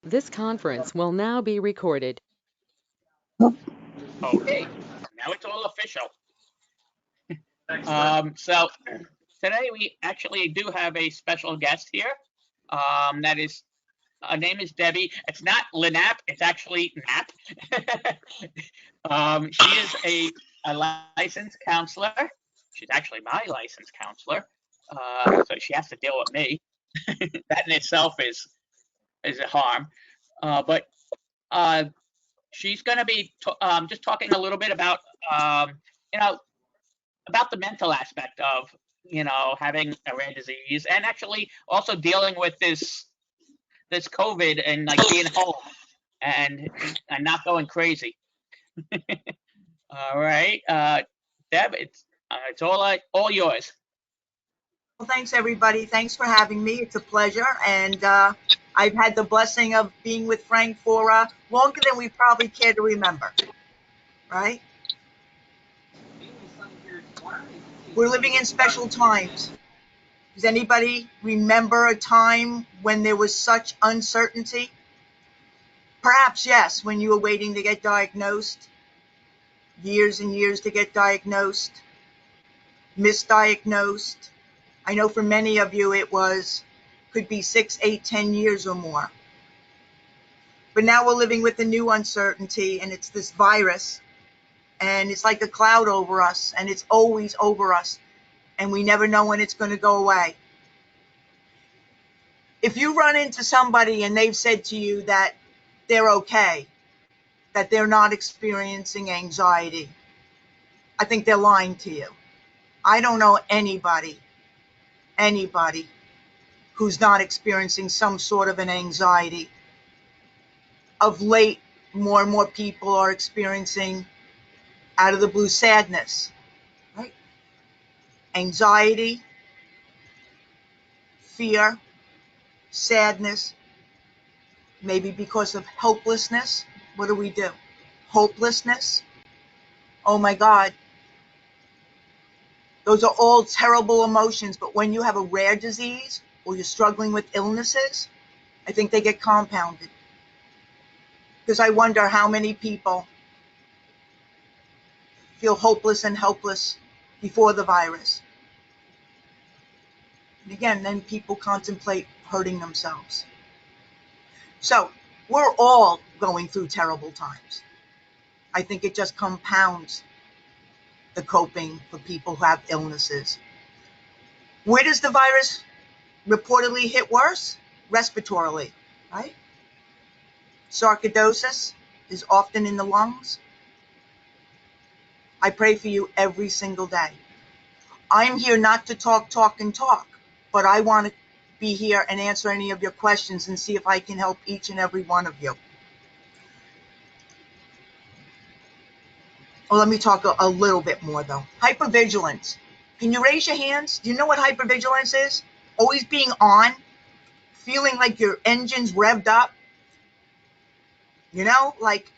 This conference will now be recorded. Okay, now it's all official. So today we actually do have a special guest here. That is, her name is Debbie. It's not Linap, it's actually Nap. She is a licensed counselor. She's actually my licensed counselor. So she has to deal with me. That in itself is a harm. But uh, she's going to be just talking a little bit um, you know, about the mental aspect of having a rare disease and actually also dealing with this COVID and like being home and not going crazy. All right, Deb, it's all yours. Well, thanks everybody. Thanks for having me. It's a pleasure. And I've had the blessing of being with Frank for longer than we probably care to remember, right? We're living in special times. Does anybody remember a time when there was such uncertainty? Perhaps yes, when you were waiting to get diagnosed, years and years to get diagnosed, misdiagnosed. I know for many of you it could be 6, 8, 10 years or more. But now we're living with a new uncertainty, and it's this virus, and it's like a cloud over us, and it's always over us, and we never know when it's going to go away. If you run into somebody and they've said to you that they're okay, that they're not experiencing anxiety, I think they're lying to you. I don't know anybody who's not experiencing some sort of an anxiety. Of late, more and more people are experiencing out of the blue sadness, right? Anxiety, fear, sadness, maybe because of helplessness. What do? Hopelessness. Oh my God. Those are all terrible emotions, but when you have a rare disease or you're struggling with illnesses, I think they get compounded. Because I wonder how many people feel hopeless and helpless before the virus. And again, then people contemplate hurting themselves. So we're all going through terrible times. I think it just compounds the coping for people who have illnesses. Where does the virus reportedly hit worse? Respiratorily, right? Sarcoidosis is often in the lungs. I pray for you every single day. I'm here not to talk, but I want to be here and answer any of your questions and see if I can help each and every one of you. Well, let me talk a little bit more though. Hypervigilance. Can you raise your hands? Do you know what hypervigilance is? Always being on, feeling like your engine's revved up. Like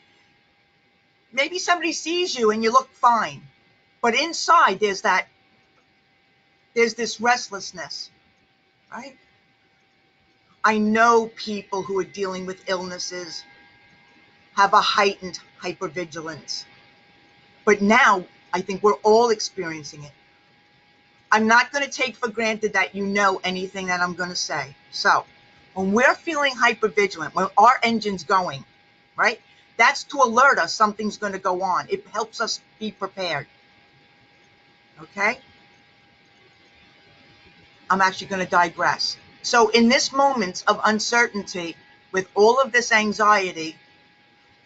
maybe somebody sees you and you look fine, but inside there's this restlessness, right? I know people who are dealing with illnesses have a heightened hypervigilance, but now I think we're all experiencing it. I'm not going to take for granted that you know anything that I'm going to say. So when we're feeling hypervigilant, when our engine's going, right, that's to alert us something's going to go on. It helps us be prepared. Okay? I'm actually going to digress. So in this moment of uncertainty, with all of this anxiety,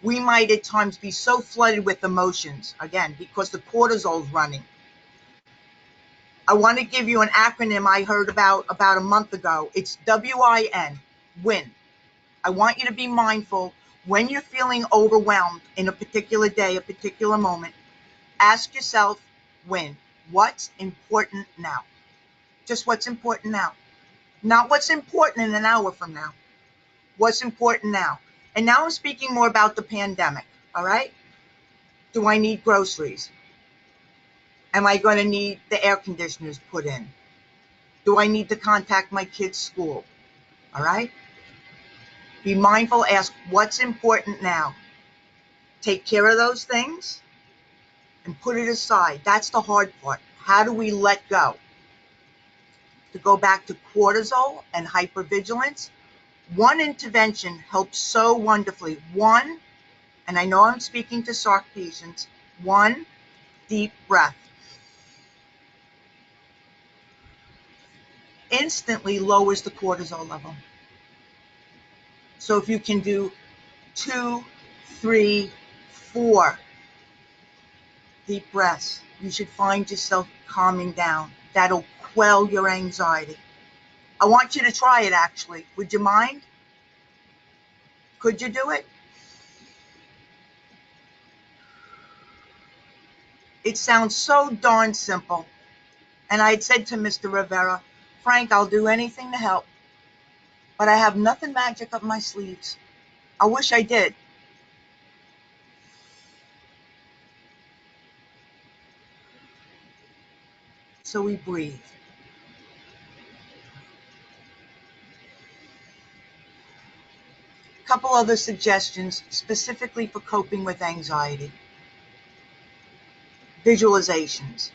we might at times be so flooded with emotions, again, because the cortisol's running. I want to give you an acronym I heard about a month ago. It's WIN, win. I want you to be mindful when you're feeling overwhelmed in a particular day, a particular moment. Ask yourself, win. What's important now? Just what's important now. Not what's important in an hour from now. What's important now? And now I'm speaking more about the pandemic, all right? Do I need groceries? Am I going to need the air conditioners put in? Do I need to contact my kid's school? All right? Be mindful, ask what's important now. Take care of those things and put it aside. That's the hard part. How do we let go? To go back to cortisol and hypervigilance, one intervention helps so wonderfully. One, and I know I'm speaking to Sarc patients, one deep breath instantly lowers the cortisol level. So if you can do 2, 3, 4 deep breaths, you should find yourself calming down. That'll quell your anxiety. I want you to try it, actually. Would you mind? Could you do it? It sounds so darn simple. And I had said to Mr. Rivera, Frank, I'll do anything to help, but I have nothing magic up my sleeves. I wish I did. So we breathe. A couple other suggestions specifically for coping with anxiety. Visualizations.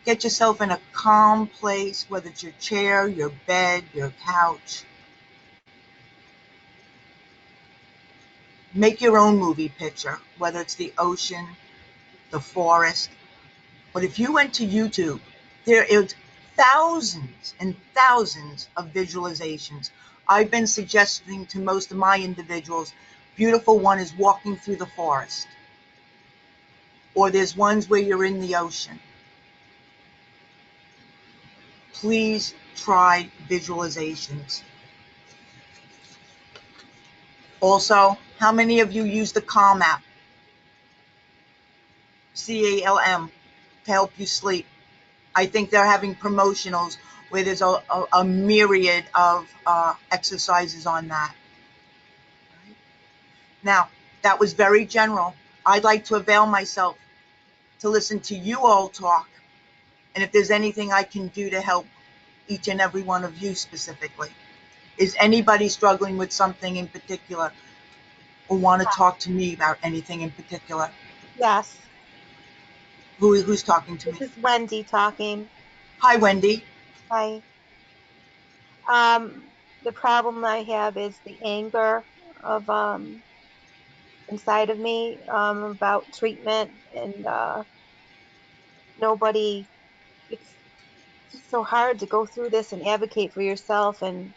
Get yourself in a calm place, whether it's your chair, your bed, your couch. Make your own movie picture, whether it's the ocean, the forest. But if you went to YouTube, there is thousands and thousands of visualizations. I've been suggesting to most of my individuals, beautiful one is walking through the forest. Or there's ones where you're in the ocean. Please try visualizations. Also, how many of you use the Calm app? CALM, to help you sleep. I think they're having promotionals where there's a myriad of exercises on that. Now, that was very general. I'd like to avail myself to listen to you all talk, and if there's anything I can do to help each and every one of you specifically. Is anybody struggling with something in particular or want to talk to me about anything in particular? Yes, Who's talking to me? this is Wendy talking. Hi, Wendy. Hi. The problem I have is the anger of inside of me about treatment, and nobody. It's just so hard to go through this and advocate for yourself, and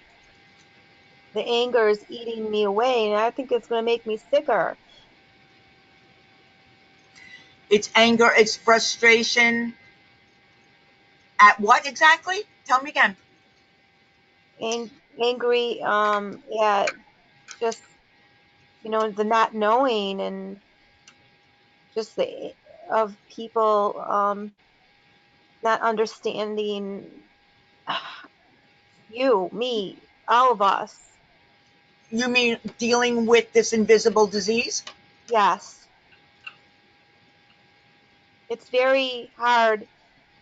the anger is eating me away, and I think it's going to make me sicker. It's anger, it's frustration. At what exactly? Tell me again. Angry at just the not knowing, and just the of people not understanding you, me, all of us. You mean dealing with this invisible disease? Yes, it's very hard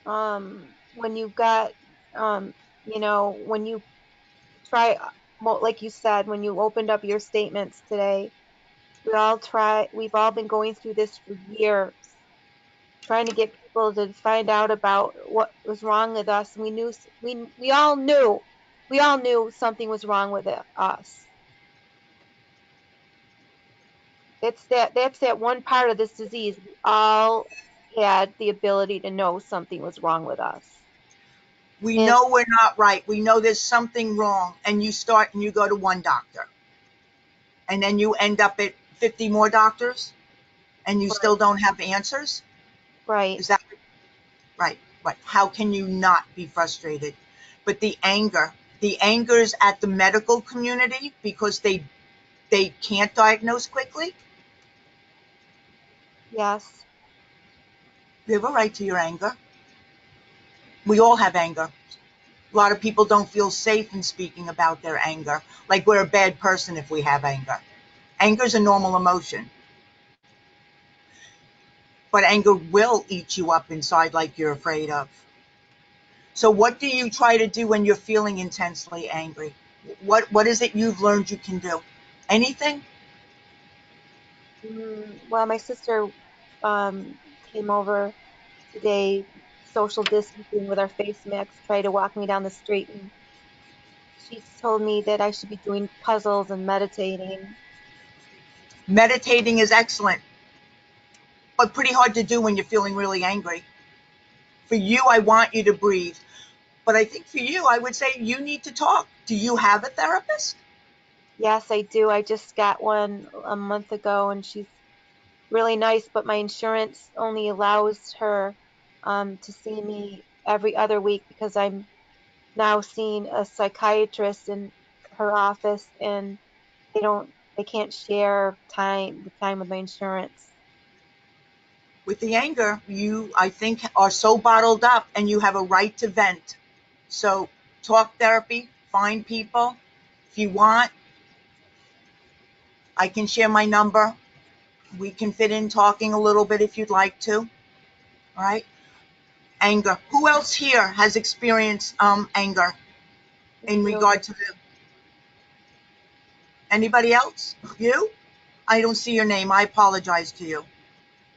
when you've got when you try, well, like you said, when you opened up your statements today, we've all been going through this for years, trying to get people to find out about what was wrong with us. And we all knew something was wrong with us. That's that one part of this disease. We all had the ability to know something was wrong with us. We And know we're not right. We know there's something wrong, and you start and you go to one doctor. And then you end up at 50 more doctors, and you still don't have answers? right, Is that right? Right. How can you not be frustrated? But the anger's at the medical community because they can't diagnose quickly. yes, You have a right to your anger. We all have anger. A lot of people don't feel safe in speaking about their anger, like we're a bad person if we have anger. Anger is a normal emotion. But anger will eat you up inside like you're afraid of. So what do you try to do when you're feeling intensely angry? What is it you've learned you can do? Anything? Well, my sister um, came over today, social distancing with our face masks, tried to walk me down the street, and she told me that I should be doing puzzles and meditating. Meditating is excellent, but pretty hard to do when you're feeling really angry. For you, I want you to breathe. But I think for you, I would say you need to talk. Do you have a therapist? Yes, I do. I just got one a month ago, and she's really nice, but my insurance only allows her to see me every other week because I'm now seeing a psychiatrist in her office, and they can't share the time with my insurance. With the anger, you, I think, are so bottled up and you have a right to vent. So, talk therapy, find people. If you want, I can share my number. We can fit in talking a little bit if you'd like to. All right. Anger. Who else here has experienced anger I in do. regard to the anybody else? You? I don't see your name. I apologize to you.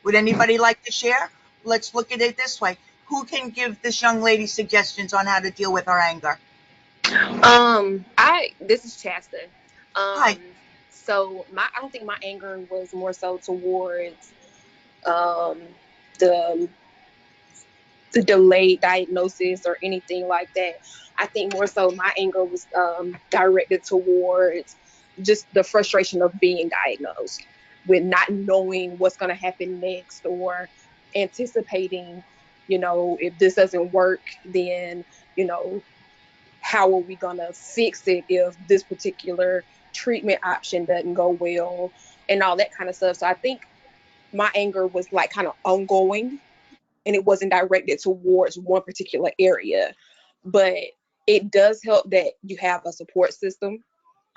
Would anybody like to share? Let's look at it this way. Who can give this young lady suggestions on how to deal with her anger? This is Chasta. Hi. So I don't think my anger was more so towards um the the delayed diagnosis or anything like that. I think more so my anger was directed towards just the frustration of being diagnosed with not knowing what's going to happen next or anticipating, if this doesn't work, then, you know, how are we going to fix it if this particular treatment option doesn't go well and all that kind of stuff. So I think my anger was like kind of ongoing and it wasn't directed towards one particular area. But it does help that you have a support system.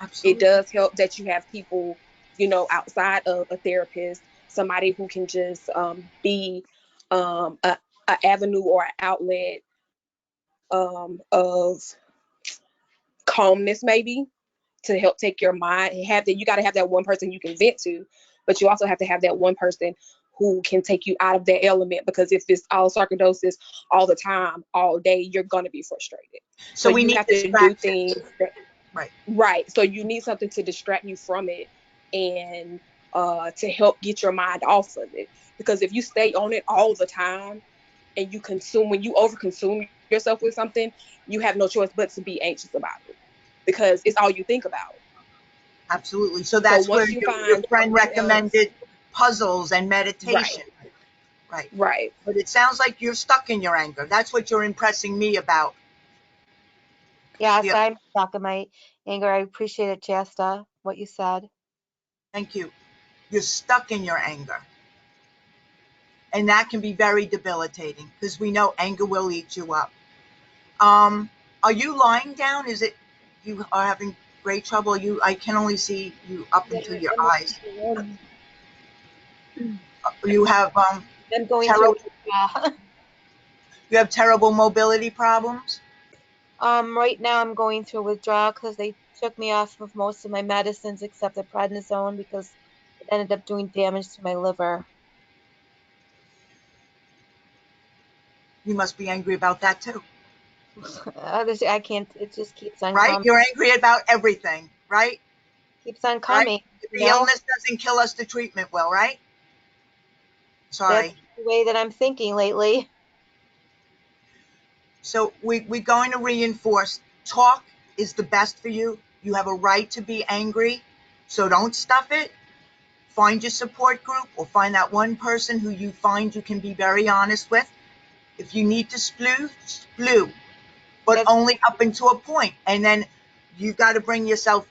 It Absolutely. does help that you have people, outside of a therapist, somebody who can just be a avenue or an outlet of calmness, maybe to help take your mind. You got to have that one person you can vent to, but you also have to have that one person who can take you out of that element, because if it's all sarcoidosis all the time, all day, you're going to be frustrated. So So we you need have to do things distractions. Right. right. So you need something to distract you from it and to help get your mind off of it. Because if you stay on it all the time and when you overconsume yourself with something, you have no choice but to be anxious about it because it's all you think about. Absolutely. So So that's where once you your find friend something else, recommended puzzles and right, meditation. Right. right. But it sounds like you're stuck in your anger. That's what you're impressing me about. Yes, Yeah. I'm stuck in my anger. I appreciate it, Shasta, what you said. Thank you. You're stuck in your anger. And that can be very debilitating because we know anger will eat you up. Um, are you lying down? Is it you are having great trouble? I can only see you up Yeah, into your I'm eyes. going You have I'm going through terrible withdrawal. you have terrible mobility problems. Right now I'm going through withdrawal because they took me off of most of my medicines except the prednisone because it ended up doing damage to my liver. You must be angry about that too, I can't, it just keeps on right? coming, You're angry about everything, right? keeps on Right? coming, If you the know? illness doesn't kill us, the treatment will, right? That's Sorry. the way that I'm thinking lately. So we're going to reinforce talk is the best for you. You have a right to be angry. So don't stuff it. Find your support group or find that one person who you find you can be very honest with. If you need to splue, but That's only up until a point. And then you've got to bring yourself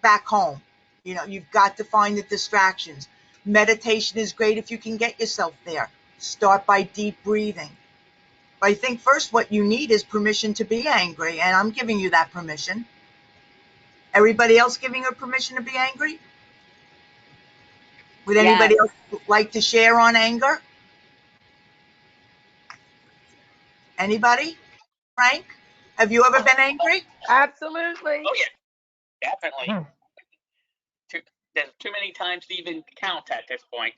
back home. You've got to find the distractions. Meditation is great if you can get yourself there. Start by deep breathing. But I think first what you need is permission to be angry, and I'm giving you that permission. Everybody else giving her permission to be angry? Would anybody Yes. else like to share on anger? Anybody? Frank, have you ever been angry? Absolutely. Oh yeah. definitely. There's too many times to even count at this point.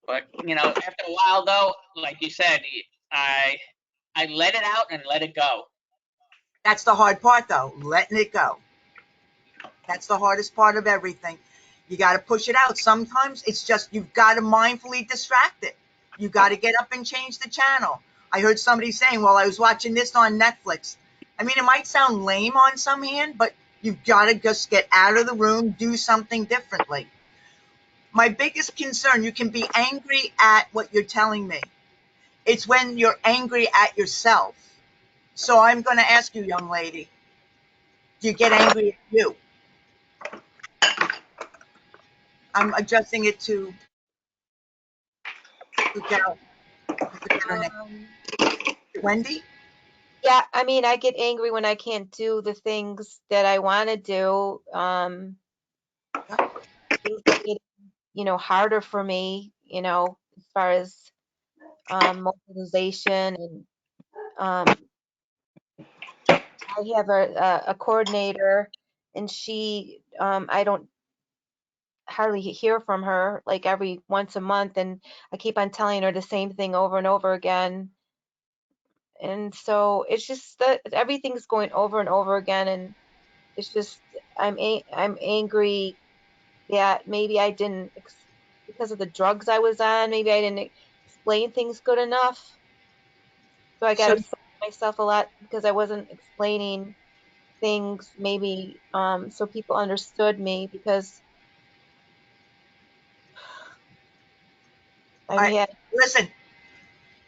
But after a while, though, like you said, I I let it out and let it go. That's the hard part, though, letting it go. That's the hardest part of everything. You got to push it out. Sometimes it's just you've got to mindfully distract it. You got to get up and change the channel. I heard somebody saying, well, I was watching this on Netflix. I mean, it might sound lame on some hand, but you've got to just get out of the room, do something differently. My biggest concern, you can be angry at what you're telling me. It's when you're angry at yourself. So I'm going to ask you, young lady, do you get angry at you? I'm adjusting it to the gal. I forget her name. Wendy? Yeah, I mean, I get angry when I can't do the things that I want to do. Things are getting, harder for me, as far as mobilization and I have a coordinator and I don't hardly hear from her like every once a month and I keep on telling her the same thing over and over again. And so it's just that everything's going over and over again and it's just I'm angry that maybe I didn't because of the drugs I was on, maybe I didn't explain things good enough. So I got So, upset with myself a lot because I wasn't explaining things maybe so people understood me because I've I had listen,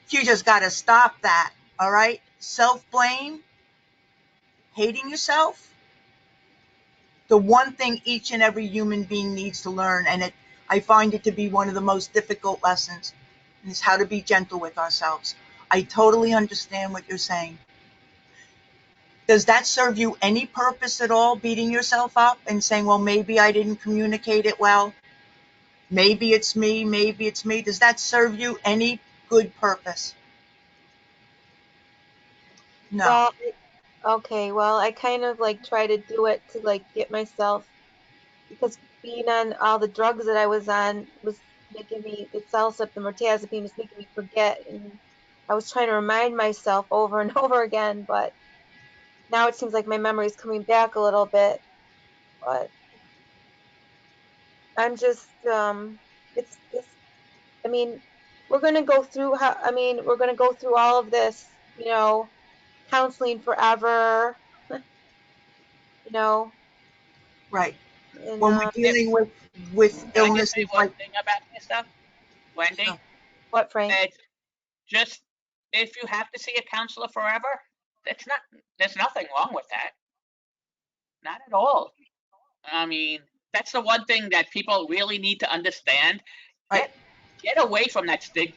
you just got to stop that. All right? Self blame, hating yourself, the one thing each and every human being needs to learn, and I find it to be one of the most difficult lessons, is how to be gentle with ourselves. I totally understand what you're saying. Does that serve you any purpose at all, beating yourself up and saying, well, maybe I didn't communicate it well? Maybe it's me, maybe it's me. Does that serve you any good purpose? No. well okay well I kind of like try to do it to like get myself because being on all the drugs that I was on was making me the salsip the mirtazapine was making me forget and I was trying to remind myself over and over again but now it seems like my memory is coming back a little bit but I'm just it's I mean we're going to go through how I mean we're going to go through all of this counseling forever you know Right. and When we're If, dealing with can I just say illnesses one like, thing about this stuff, Wendy? what Frank It's just if you have to see a counselor forever, it's not. There's nothing wrong with that. Not at all. I mean, that's the one thing that people really need to understand. right, Get away from that stigma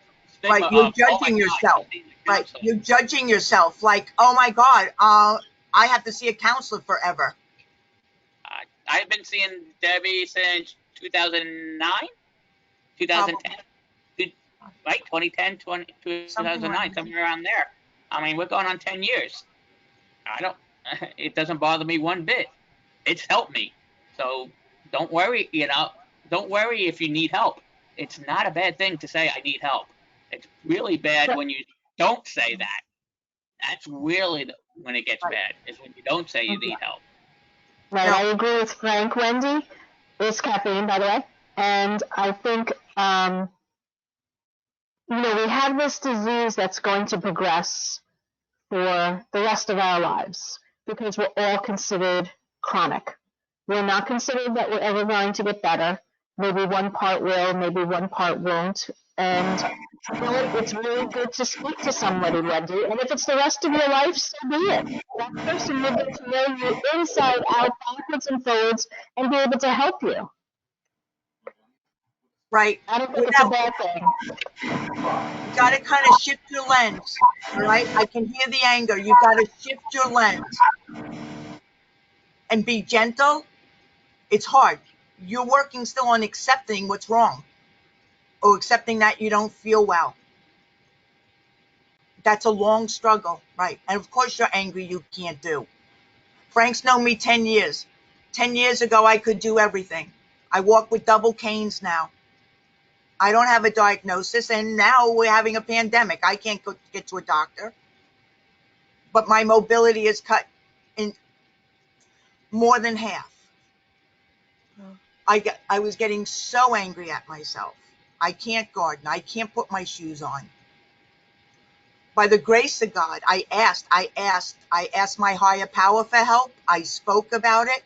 right, you're of, oh my judging God, he's yourself. seeing a Right, counselor. you're judging yourself like, oh my God, I have to see a counselor forever. I've been seeing Debbie since 2009, Probably 2010, right? 2010, something like 2009, that. somewhere around there. I mean, we're going on 10 years. I don't, it doesn't bother me one bit. It's helped me. So don't worry, don't worry if you need help. It's not a bad thing to say, I need help. It's really bad when you don't say that. That's really when it gets Right. bad, is when you don't say you Okay. need help. Right, No, I agree with Frank. Wendy is caffeine, by the way, and I think we have this disease that's going to progress for the rest of our lives because we're all considered chronic. We're not considered that we're ever going to get better. Maybe one part will, maybe one part won't. And it's really good to speak to somebody, Wendy. And if it's the rest of your life, so be it. That person will get to know you inside out, backwards and forwards, and be able to help you. right. I don't think it's a Without, bad thing. you got to kind of shift your lens. All right. I can hear the anger. You got to shift your lens and be gentle. It's hard. You're working still on accepting what's wrong or accepting that you don't feel well. That's a long struggle, right? And of course, you're angry. You can't do. Frank's known me 10 years. 10 years ago, I could do everything. I walk with double canes now. I don't have a diagnosis, and now we're having a pandemic. I can't go get to a doctor. But my mobility is cut in more than half. Oh. I was getting so angry at myself. I can't garden. I can't put my shoes on. By the grace of God, I asked my higher power for help. I spoke about it.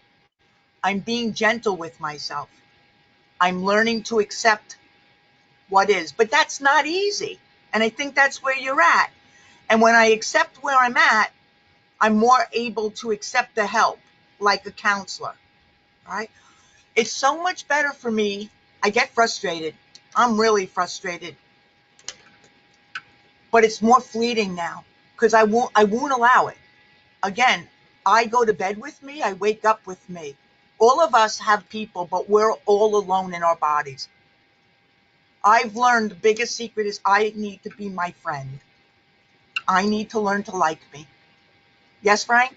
I'm being gentle with myself. I'm learning to accept what is, but that's not easy. And I think that's where you're at. And when I accept where I'm at, I'm more able to accept the help, like a counselor, right? It's so much better for me. I get frustrated. I'm really frustrated. But it's more fleeting now because I won't allow it. Again, I go to bed with me, I wake up with me. All of us have people, but we're all alone in our bodies. I've learned the biggest secret is I need to be my friend. I need to learn to like me. Yes, Frank?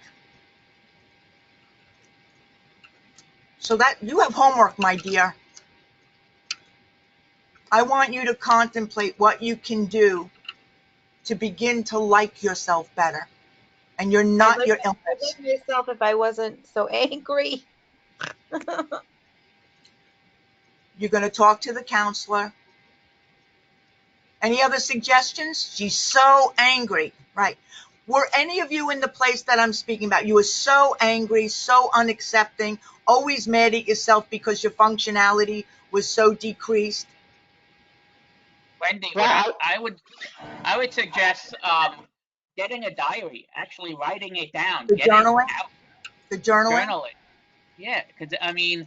So that you have homework, my dear. I want you to contemplate what you can do to begin to like yourself better. And you're not your I'd illness. like myself if I wasn't so angry. You're going to talk to the counselor. Any other suggestions? She's so angry. Right. Were any of you in the place that I'm speaking about? You were so angry, so unaccepting, always mad at yourself because your functionality was so decreased. Wendy, Yeah, I would suggest getting a diary, actually writing it down, The get it journaling, out, the journaling. journal it. Yeah, because I mean,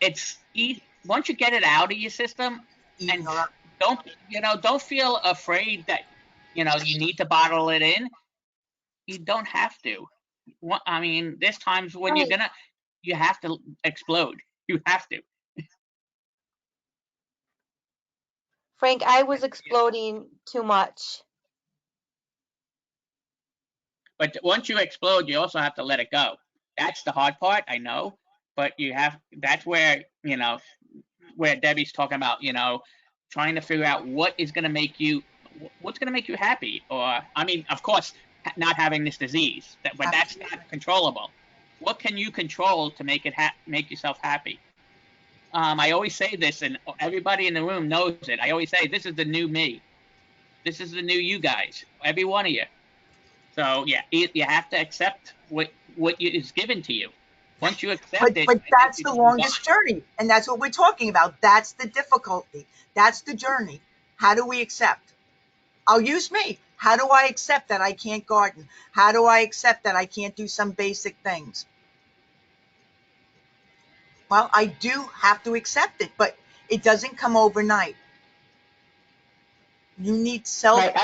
it's once you get it out of your system, Eating and her up. don't feel afraid that you need to bottle it in. You don't have to. I mean, there's times when Right. you have to explode. You have to. Frank, I was exploding too much. But once you explode, you also have to let it go. That's the hard part, I know. But that's where, where Debbie's talking about, trying to figure out what's going to make you happy. Or, I mean, of course, not having this disease, but that's not controllable. What can you control to make make yourself happy? I always say this, and everybody in the room knows it. I always say, this is the new me. This is the new you guys, every one of you. So yeah, you have to accept what is given to you. Once you accept it, But that's the you move on. longest journey. And that's what we're talking about. That's the difficulty. That's the journey. How do we accept? I'll use me. How do I accept that I can't garden? How do I accept that I can't do some basic things? Well, I do have to accept it, but it doesn't come overnight. You need right.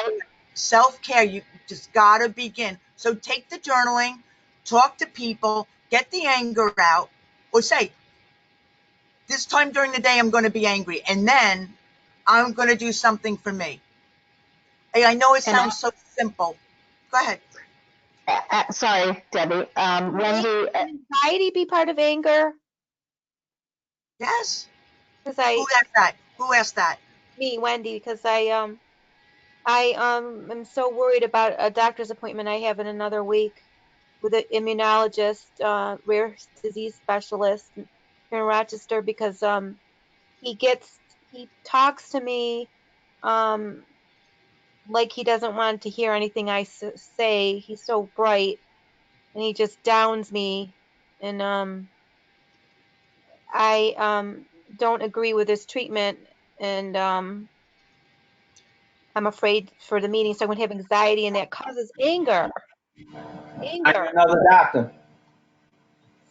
self-care. You just gotta begin. So take the journaling, talk to people, get the anger out, or say, this time during the day I'm going to be angry, and then I'm going to do something for me. Hey, I know it And sounds so simple. Go ahead. sorry, Debbie. Wendy, Can anxiety be part of anger? Yes. Because Who asked that? Who asked that? me, Wendy, because I am so worried about a doctor's appointment I have in another week with an immunologist, rare disease specialist here in Rochester, because he talks to me like he doesn't want to hear anything I say. He's so bright, and he just downs me, and I don't agree with his treatment, and I'm afraid for the meeting, so I'm going to have anxiety, and that causes anger. Anger. Another doctor.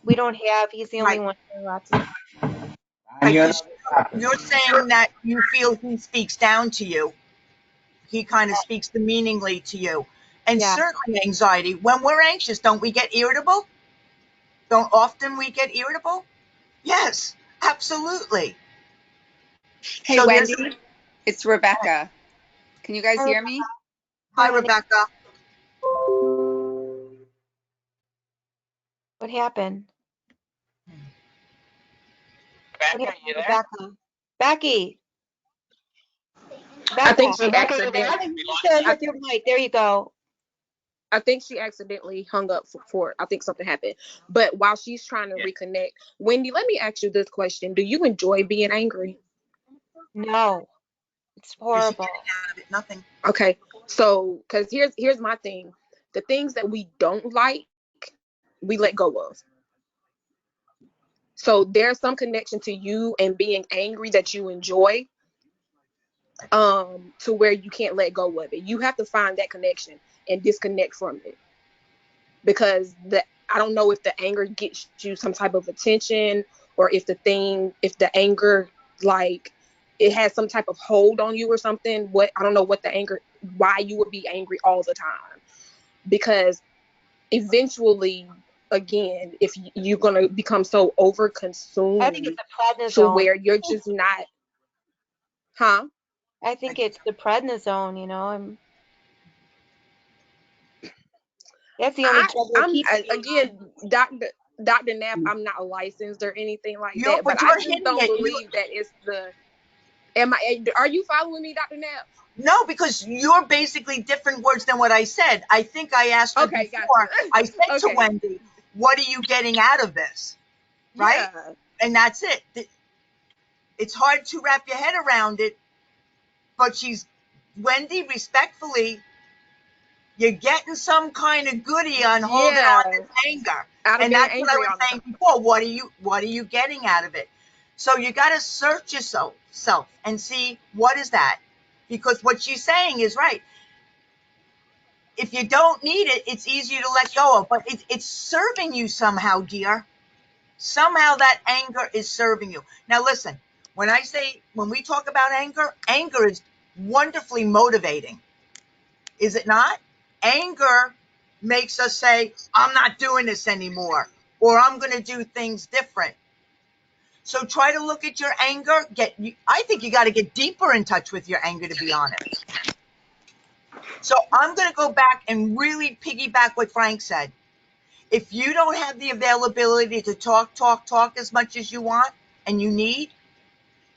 We don't have. He's the only Right. one in Rochester. Right. You're 'Cause another doctor. you're saying that you feel he speaks down to you. He kind of speaks demeaningly to you. And Yeah. certainly anxiety. When we're anxious, don't we get irritable? Don't often we get irritable? Yes, absolutely. Hey, So there's. Wendy, it's Rebecca. Can you guys hear me? Hi, Rebecca. What happened? Becca, you there? Rebecca. Becky. I think Becca. she Rebecca, you accidentally. there? I think We you lost said you. with your mic. There you go. I think she accidentally hung up for I think something happened. But while she's trying to Yeah. reconnect, Wendy, let me ask you this question: do you enjoy being angry? No, it's What's she horrible. getting out of it? Nothing. Okay, so because here's my thing: the things that we don't like, we let go of. So there's some connection to you and being angry that you enjoy, to where you can't let go of it. You have to find that connection and disconnect from it, because I don't know if the anger gets you some type of attention, or if the anger, like, it has some type of hold on you or something. I don't know what the anger, why you would be angry all the time, because eventually, again, if you're going to become so over I think it's consumed the to prednisone. where you're just not, huh? I think it's the prednisone, you know. That's the only drug that I'm keeps me. again, Dr. Knapp, I'm not licensed or anything like that, but But I you're just hitting don't it. believe that it's the. Are you following me, Dr. Knapp? No, because you're basically different words than what I said. I think I asked her Okay, got you. before. I said to Okay, Wendy, "What are you getting out of this?" Right? yeah, And that's it. It's hard to wrap your head around it, but Wendy, respectfully, you're getting some kind of goodie on holding on yeah, to anger. out of And being that's what I angry was all the time. saying before. What are you getting out of it? So you got to search yourself and see what is that? Because what she's saying is right. If you don't need it, it's easier to let go of, but it's serving you somehow, dear. Somehow that anger is serving you. Now listen, when we talk about anger is wonderfully motivating, is it not? Anger makes us say, I'm not doing this anymore, or I'm going to do things different. So try to look at your anger. I think you got to get deeper in touch with your anger, to be honest. So I'm going to go back and really piggyback what Frank said. If you don't have the availability to talk as much as you want and you need,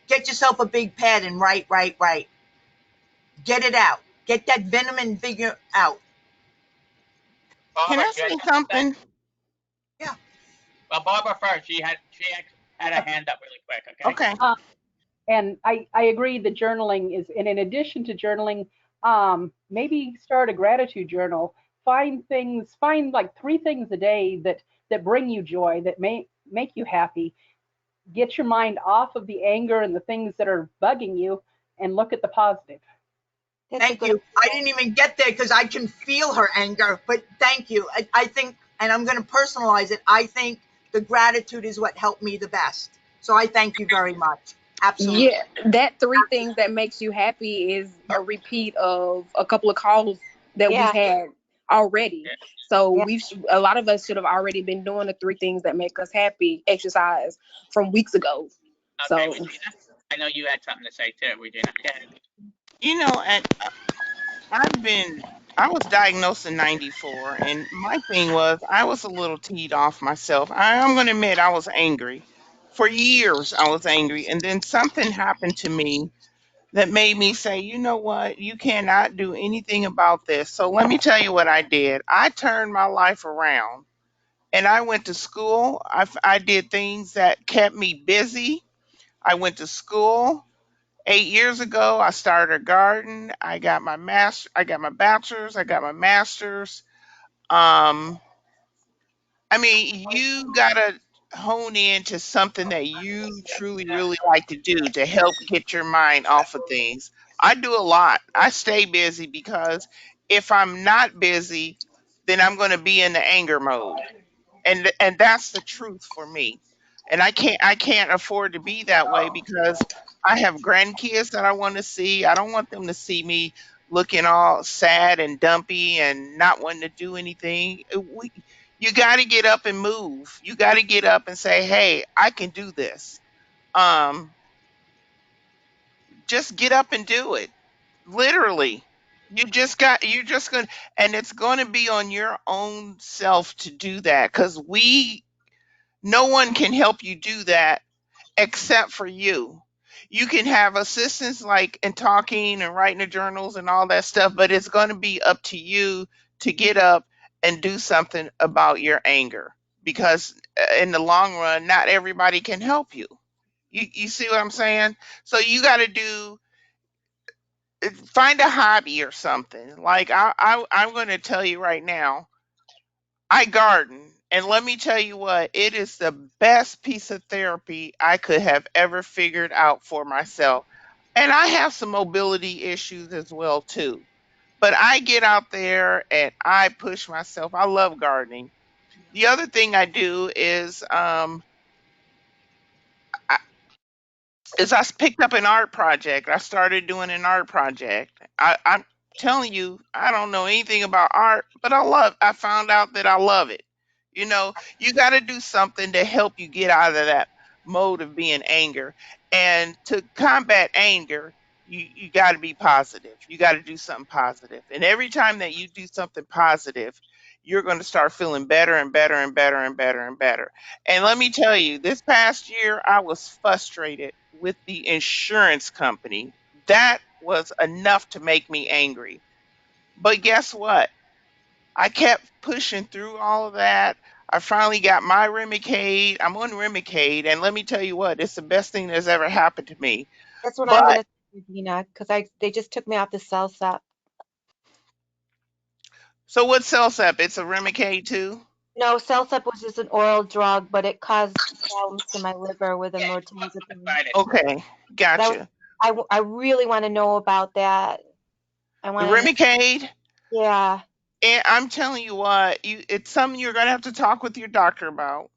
get yourself a big pad and write. Get it out. Get that venom and vigor out. Can Barbara, I you had say something to say? something? Yeah. Well, Barbara first. She had a hand up really quick. Okay. Okay. And I agree that journaling is, and in addition to journaling, maybe start a gratitude journal. Find like 3 things a day that bring you joy, that may make you happy. Get your mind off of the anger and the things that are bugging you, and look at the positive. That's a Thank good you. I idea. didn't even get there because I can feel her anger, but thank you. I think, and I'm going to personalize it, I think the gratitude is what helped me the best. So I thank you very much. Absolutely. Yeah, that 3 things that makes you happy is Yeah. a repeat of a couple of calls that we've Yeah, had already. Yeah. So yeah. a lot of us should have already been doing the 3 things that make us happy exercise from weeks ago. Okay, So Regina. I know you had something to say too, Regina. Yeah. You know, I've been, I was diagnosed in 94, and my thing was I was a little teed off myself. I'm going to admit I was angry. For years, I was angry. And then something happened to me that made me say, you know what? You cannot do anything about this. So let me tell you what I did. I turned my life around and I went to school. I did things that kept me busy. I went to school. 8 years ago, I started a garden. I got my bachelor's. I got my master's. Um, I mean, you gotta hone in to something that you truly, really like to do to help get your mind off of things. I do a lot. I stay busy because if I'm not busy, then I'm going to be in the anger mode, and that's the truth for me. And I can't afford to be that way because I have grandkids that I want to see. I don't want them to see me looking all sad and dumpy and not wanting to do anything. You got to get up and move. You got to get up and say, "Hey, I can do this." Um, just get up and do it. Literally. You're just going to, and it's going to be on your own self to do that, cuz no one can help you do that except for you. You can have assistance like in talking and writing the journals and all that stuff, but it's going to be up to you to get up and do something about your anger, because in the long run, not everybody can help you. You see what I'm saying? So you got to find a hobby or something. Like I'm going to tell you right now, I garden, and let me tell you what, it is the best piece of therapy I could have ever figured out for myself. And I have some mobility issues as well too. But I get out there and I push myself. I love gardening. The other thing I do is I picked up an art project. I started doing an art project. I'm telling you, I don't know anything about art, but I found out that I love it. You got to do something to help you get out of that mode of being anger. And to combat anger, you got to be positive. You got to do something positive. And every time that you do something positive, you're going to start feeling better and better and better and better and better. And let me tell you, this past year, I was frustrated with the insurance company. That was enough to make me angry. But guess what? I kept pushing through all of that. I finally got my Remicade. I'm on Remicade, and let me tell you what, it's the best thing that's ever happened to me. That's what I'm But gonna say, Dina, because they just took me off the Cellsep. so what's Cellsep? It's a Remicade too? No, Cellsep was just an oral drug, but it caused problems to my liver with Yeah, amortazepine. arthritis. Okay, But gotcha. I really want to know about that. I The want to know. Remicade. Yeah, And I'm telling you what, it's something you're gonna have to talk with your doctor about.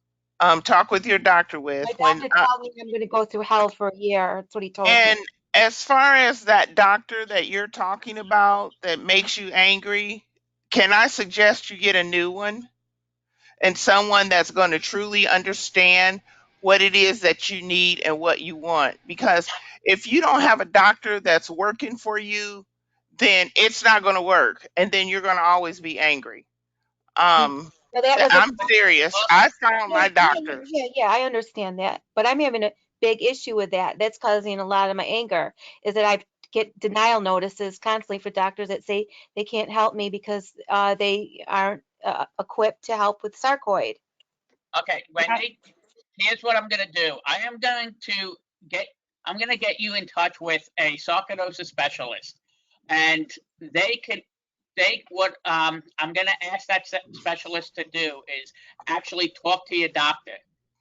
Talk with your doctor my with when. doctor told me I'm going to go through hell for a year. That's what he told me. And as far as that doctor that you're talking about that makes you angry, can I suggest you get a new one and someone that's going to truly understand what it is that you need and what you want? Because if you don't have a doctor that's working for you, then it's not going to work, and then you're going to always be angry. Mm. Um, So that was a I'm serious. Well, I found yeah, my yeah, doctor. yeah. I understand that, but I'm having a big issue with that. That's causing a lot of my anger. Is that I get denial notices constantly for doctors that say they can't help me because they aren't equipped to help with sarcoid. okay, Wendy, here's what I'm going to do. Get I'm going to get you in touch with a sarcoidosis specialist, and they could they what I'm going to ask that specialist to do is actually talk to your doctor,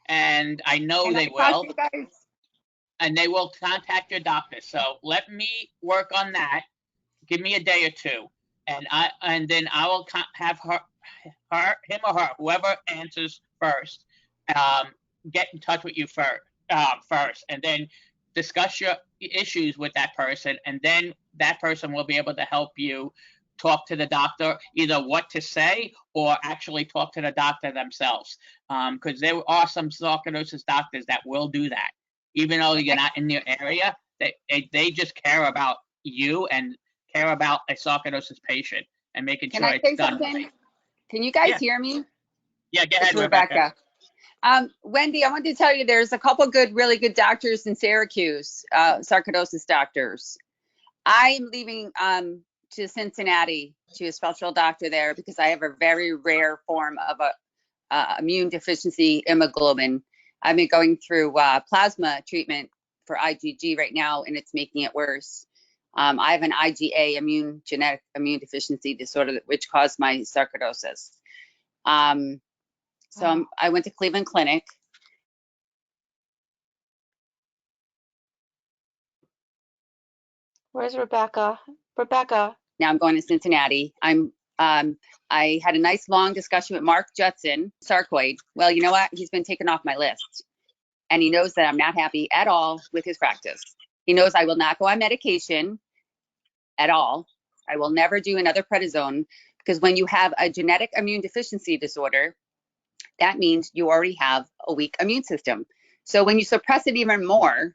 and I know Can I they talk to will, you guys? and they will contact your doctor. So let me work on that. Give me a day or two, and then I will have him or her, whoever answers first, um, get in touch with you first, and then discuss your issues with that person, and then that person will be able to help you talk to the doctor, either what to say or actually talk to the doctor themselves. Because there are some sarcoidosis doctors that will do that, even though you're not in your area. They just care about you and care about a sarcoidosis patient and making Can sure I it's say done something? right. Can you guys Yeah, hear me? yeah. Go It's ahead, Rebecca. Rebecca. Wendy, I wanted to tell you there's a couple good, really good doctors in Syracuse, sarcoidosis doctors. I am leaving to Cincinnati to a special doctor there because I have a very rare form of a immune deficiency hemoglobin. I've been going through plasma treatment for IgG right now, and it's making it worse. I have an IgA genetic immune deficiency disorder, which caused my sarcoidosis. So I went to Cleveland Clinic. Where's Rebecca? Rebecca. Now I'm going to Cincinnati. I had a nice long discussion with Mark Judson, sarcoid. Well, you know what? He's been taken off my list. And he knows that I'm not happy at all with his practice. He knows I will not go on medication at all. I will never do another prednisone because when you have a genetic immune deficiency disorder, that means you already have a weak immune system. So when you suppress it even more,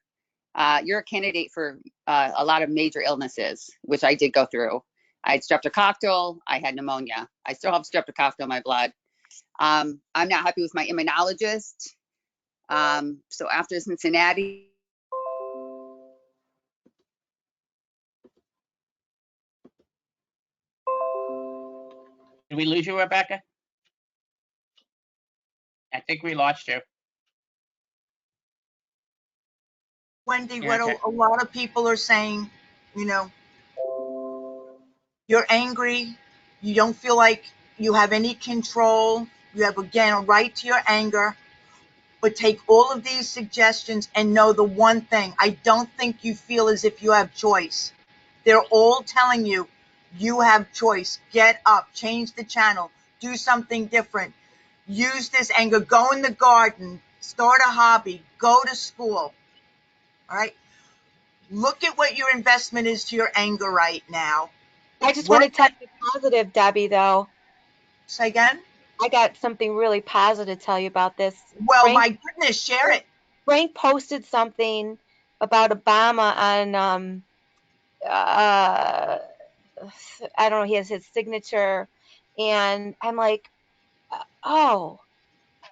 you're a candidate for a lot of major illnesses, which I did go through. I had streptococcal, I had pneumonia. I still have streptococcal in my blood. I'm not happy with my immunologist. So after Cincinnati, Did we lose you, Rebecca? I think we lost you. Wendy, Yeah, what okay. a lot of people are saying, you know, you're angry, you don't feel like you have any control, you have, again, a right to your anger, but take all of these suggestions and know the one thing, I don't think you feel as if you have choice. They're all telling you, you have choice. Get up, change the channel, do something different. Use this anger, go in the garden, start a hobby, go to school. All right. Look at what your investment is to your anger right now. I just want Work to tell that. you positive, Debbie, though. Say again? I got something really positive to tell you about this. Well, Frank, my goodness, share it. Frank posted something about Obama on, uh, I don't know, he has his signature. And I'm like, oh,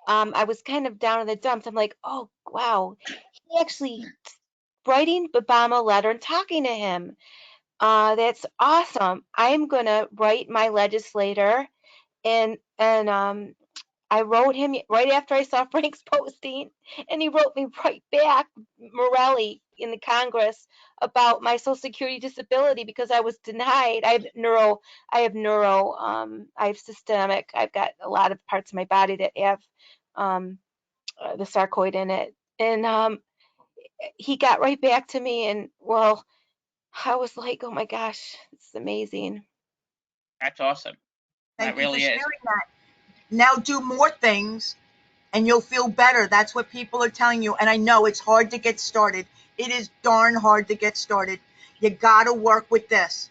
I was kind of down in the dumps. I'm like, oh, wow. He actually writing Obama a letter and talking to him. That's awesome. I'm gonna write my legislator and I wrote him right after I saw Frank's posting, and he wrote me right back, Morelli in the Congress, about my Social Security disability because I was denied. I have systemic. I've got a lot of parts of my body that have um, the sarcoid in it, and he got right back to me, and well, I was like, oh my gosh, it's amazing. That's awesome. That Thank you for really is. sharing that. Now do more things and you'll feel better. That's what people are telling you. And I know it's hard to get started. It is darn hard to get started. You got to work with this.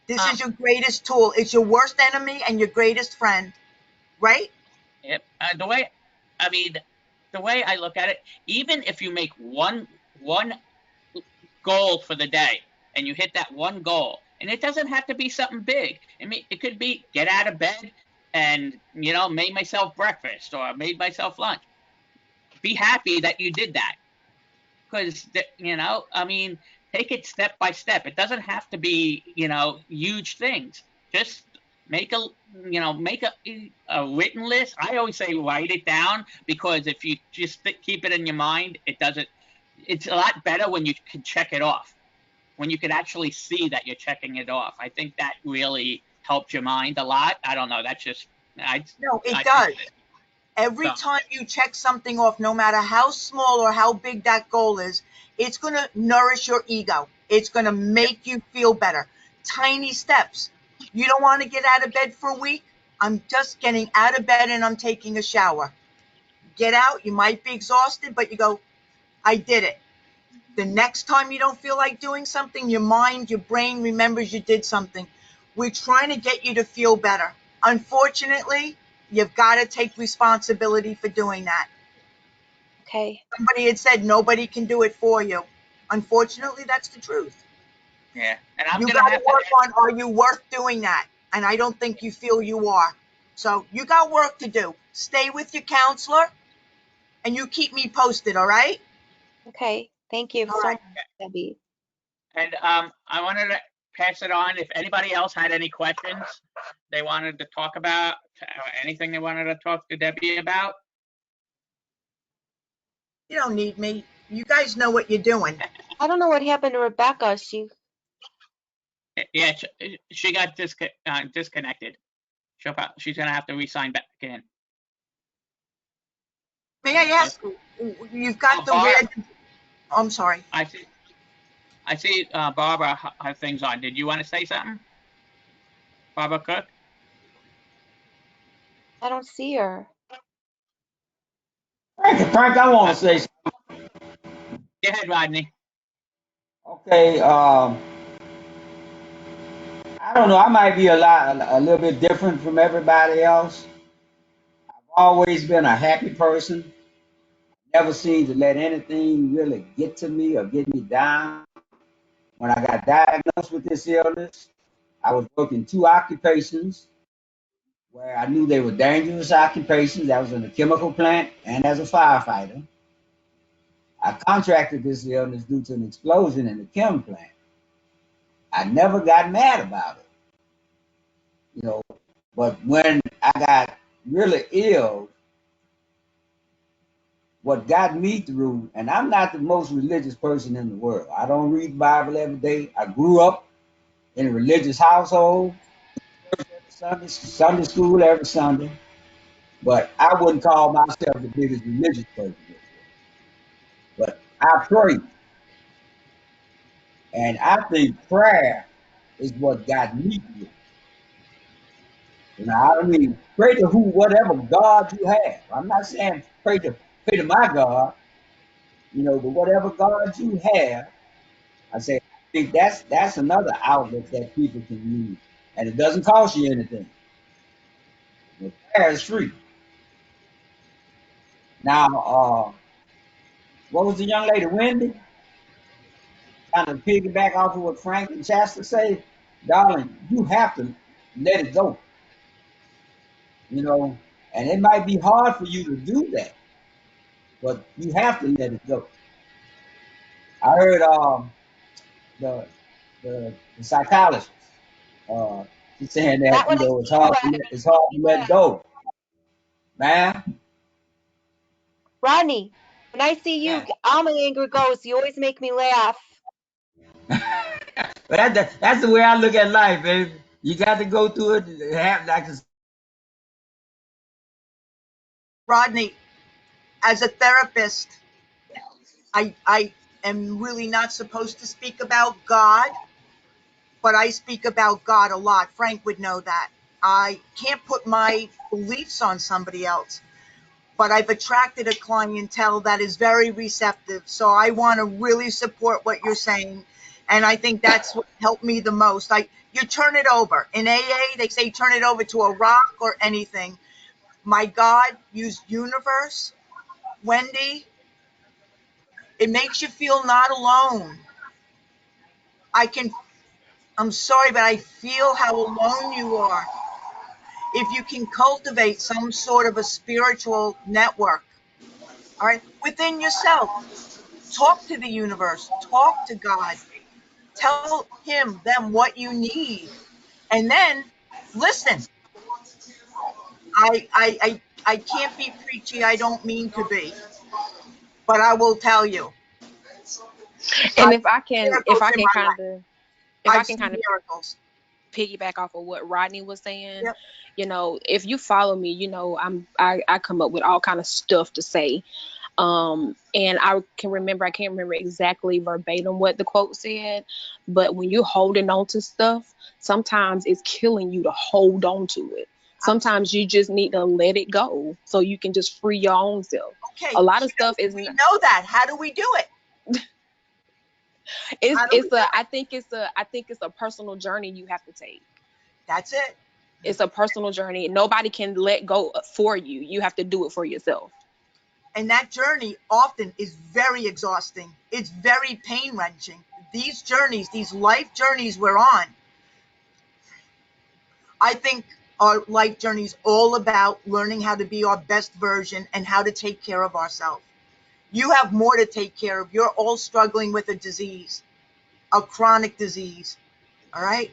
This Um, is your greatest tool. It's your worst enemy and your greatest friend, right? yep. I mean, the way I look at it, even if you make one goal for the day and you hit that one goal, and it doesn't have to be something big. I mean, it could be get out of bed and made myself breakfast or made myself lunch. Be happy that you did that because I mean, take it step by step. It doesn't have to be huge things. Just make a written list. I always say write it down because if you just keep it in your mind, it's a lot better when you can check it off, when you can actually see that you're checking it off. I think that really helps your mind a lot. I don't know. That's just No, it I think does. of it. Every So time you check something off, no matter how small or how big that goal is, it's going to nourish your ego. It's going to yep, make you feel better. Tiny steps. You don't want to get out of bed for a week? I'm just getting out of bed and I'm taking a shower. Get out. You might be exhausted, but you go, I did it. The next time you don't feel like doing something, your mind, your brain remembers you did something. We're trying to get you to feel better. Unfortunately, you've got to take responsibility for doing that. Okay. Somebody had said nobody can do it for you. Unfortunately, that's the truth. yeah, and I'm You gonna got to have to work on, are you worth doing that? And I don't think you feel you are. So you got work to do. Stay with your counselor and you keep me posted, all right? Okay. Thank you All so right. much, Debbie. And I wanted to pass it on. If anybody else had any questions they wanted to talk about, anything they wanted to talk to Debbie about, You don't need me. You guys know what you're doing. I don't know what happened to Rebecca. yeah, she got disconnected. She's gonna have to re-sign back in. May I So, ask, you've got the Barb, red, I'm sorry. I see Barbara have things on. Did you want to say something, Barbara Cook? I don't see her. Frank, I want Uh, to say, Go ahead, Rodney. okay, I don't know, I might be a little bit different from everybody else. I've always been a happy person, never seemed to let anything really get to me or get me down. When I got diagnosed with this illness, I was working two occupations, where I knew they were dangerous occupations. I was in a chemical plant and as a firefighter. I contracted this illness due to an explosion in the chem plant. I never got mad about it, you know. But when I got really ill, what got me through, and I'm not the most religious person in the world. I don't read the Bible every day. I grew up in a religious household, Sunday school every Sunday, but I wouldn't call myself the biggest religious person. But I pray, and I think prayer is what got me through. You know, I mean, pray to who, whatever God you have. I'm not saying pray to my God, you know, but whatever God you have, I say, I think that's another outlet that people can use, and it doesn't cost you anything. The prayer is free. Now, what was the young lady, Wendy? Kind of piggyback off of what Frank and Shasta say, darling, you have to let it go, you know, and it might be hard for you to do that, but you have to let it go. I heard the the psychologist uh, she's saying That that one you I know see you at. it's hard to let go, man. Rodney, when I see you, Yeah. all my anger goes. You always make me laugh. But that's the way I look at life, baby. You got to go through it. Have like Rodney, as a therapist, I am really not supposed to speak about God, but I speak about God a lot. Frank would know that. I can't put my beliefs on somebody else, but I've attracted a clientele that is very receptive. So I want to really support what you're saying. And I think that's what helped me the most. You turn it over. In AA, they say turn it over to a rock or anything. My God used universe. Wendy, it makes you feel not alone. I can, I'm sorry, but I feel how alone you are. If you can cultivate some sort of a spiritual network, all right, within yourself, talk to the universe, talk to God, tell him, them what you need, and then listen. I can't be preachy. I don't mean to be, but I will tell you, And I've if I seen can, miracles in my life. if I I've can seen kind of miracles. piggyback off of what Rodney was saying, Yep. if you follow me, I come up with all kind of stuff to say. And I can't remember exactly verbatim what the quote said, but when you're holding on to stuff, sometimes it's killing you to hold on to it. Sometimes you just need to let it go so you can just free your own self. Okay, A lot of stuff is we know that. How do we do it? How do we do it? I think it's a personal journey you have to take. That's it. It's a personal journey. Nobody can let go for you. You have to do it for yourself. And that journey often is very exhausting. It's very pain wrenching. These journeys, these life journeys we're on, I think our life journeys all about learning how to be our best version and how to take care of ourselves. You have more to take care of. You're all struggling with a disease, a chronic disease. All right.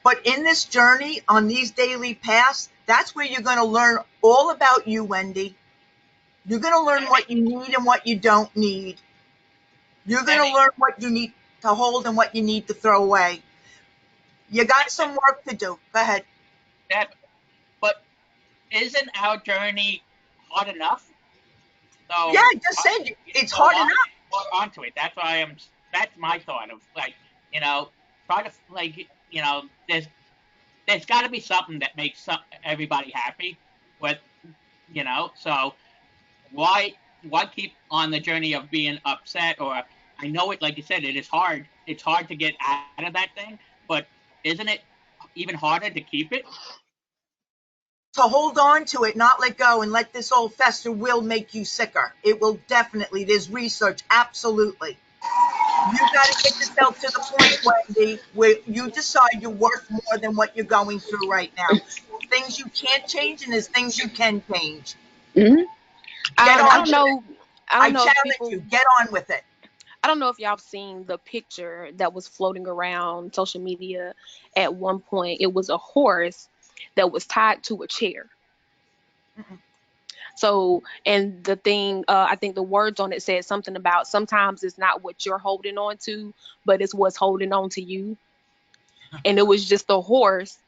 But in this journey, on these daily paths, that's where you're going to learn all about you, Wendy. You're going to learn what you need and what you don't need. You're going to learn what you need to hold and what you need to throw away. You got some work to do. Go ahead. That, but isn't our journey hard enough? Yeah, So I just said it's go hard on, enough. go onto it. That's why I'm. That's my thought of like, try to there's got to be something that makes everybody happy. With so why keep on the journey of being upset? Or I know it, like you said, it is hard. It's hard to get out of that thing, but isn't it even harder to keep it? To hold on to it, not let go, and let this old fester will make you sicker. It will definitely. There's research, absolutely. You got to get yourself to the point, Wendy, where you decide you're worth more than what you're going through right now. things you can't change and there's things you can change. Hmm. Get I on don't with it. know. I I don't know if challenge people. you. Get on with it. I don't know if y'all have seen the picture that was floating around social media at one point. It was a horse that was tied to a chair. Mm-mm. So, and the thing, I think the words on it said something about sometimes it's not what you're holding on to, but it's what's holding on to you. And it was just a horse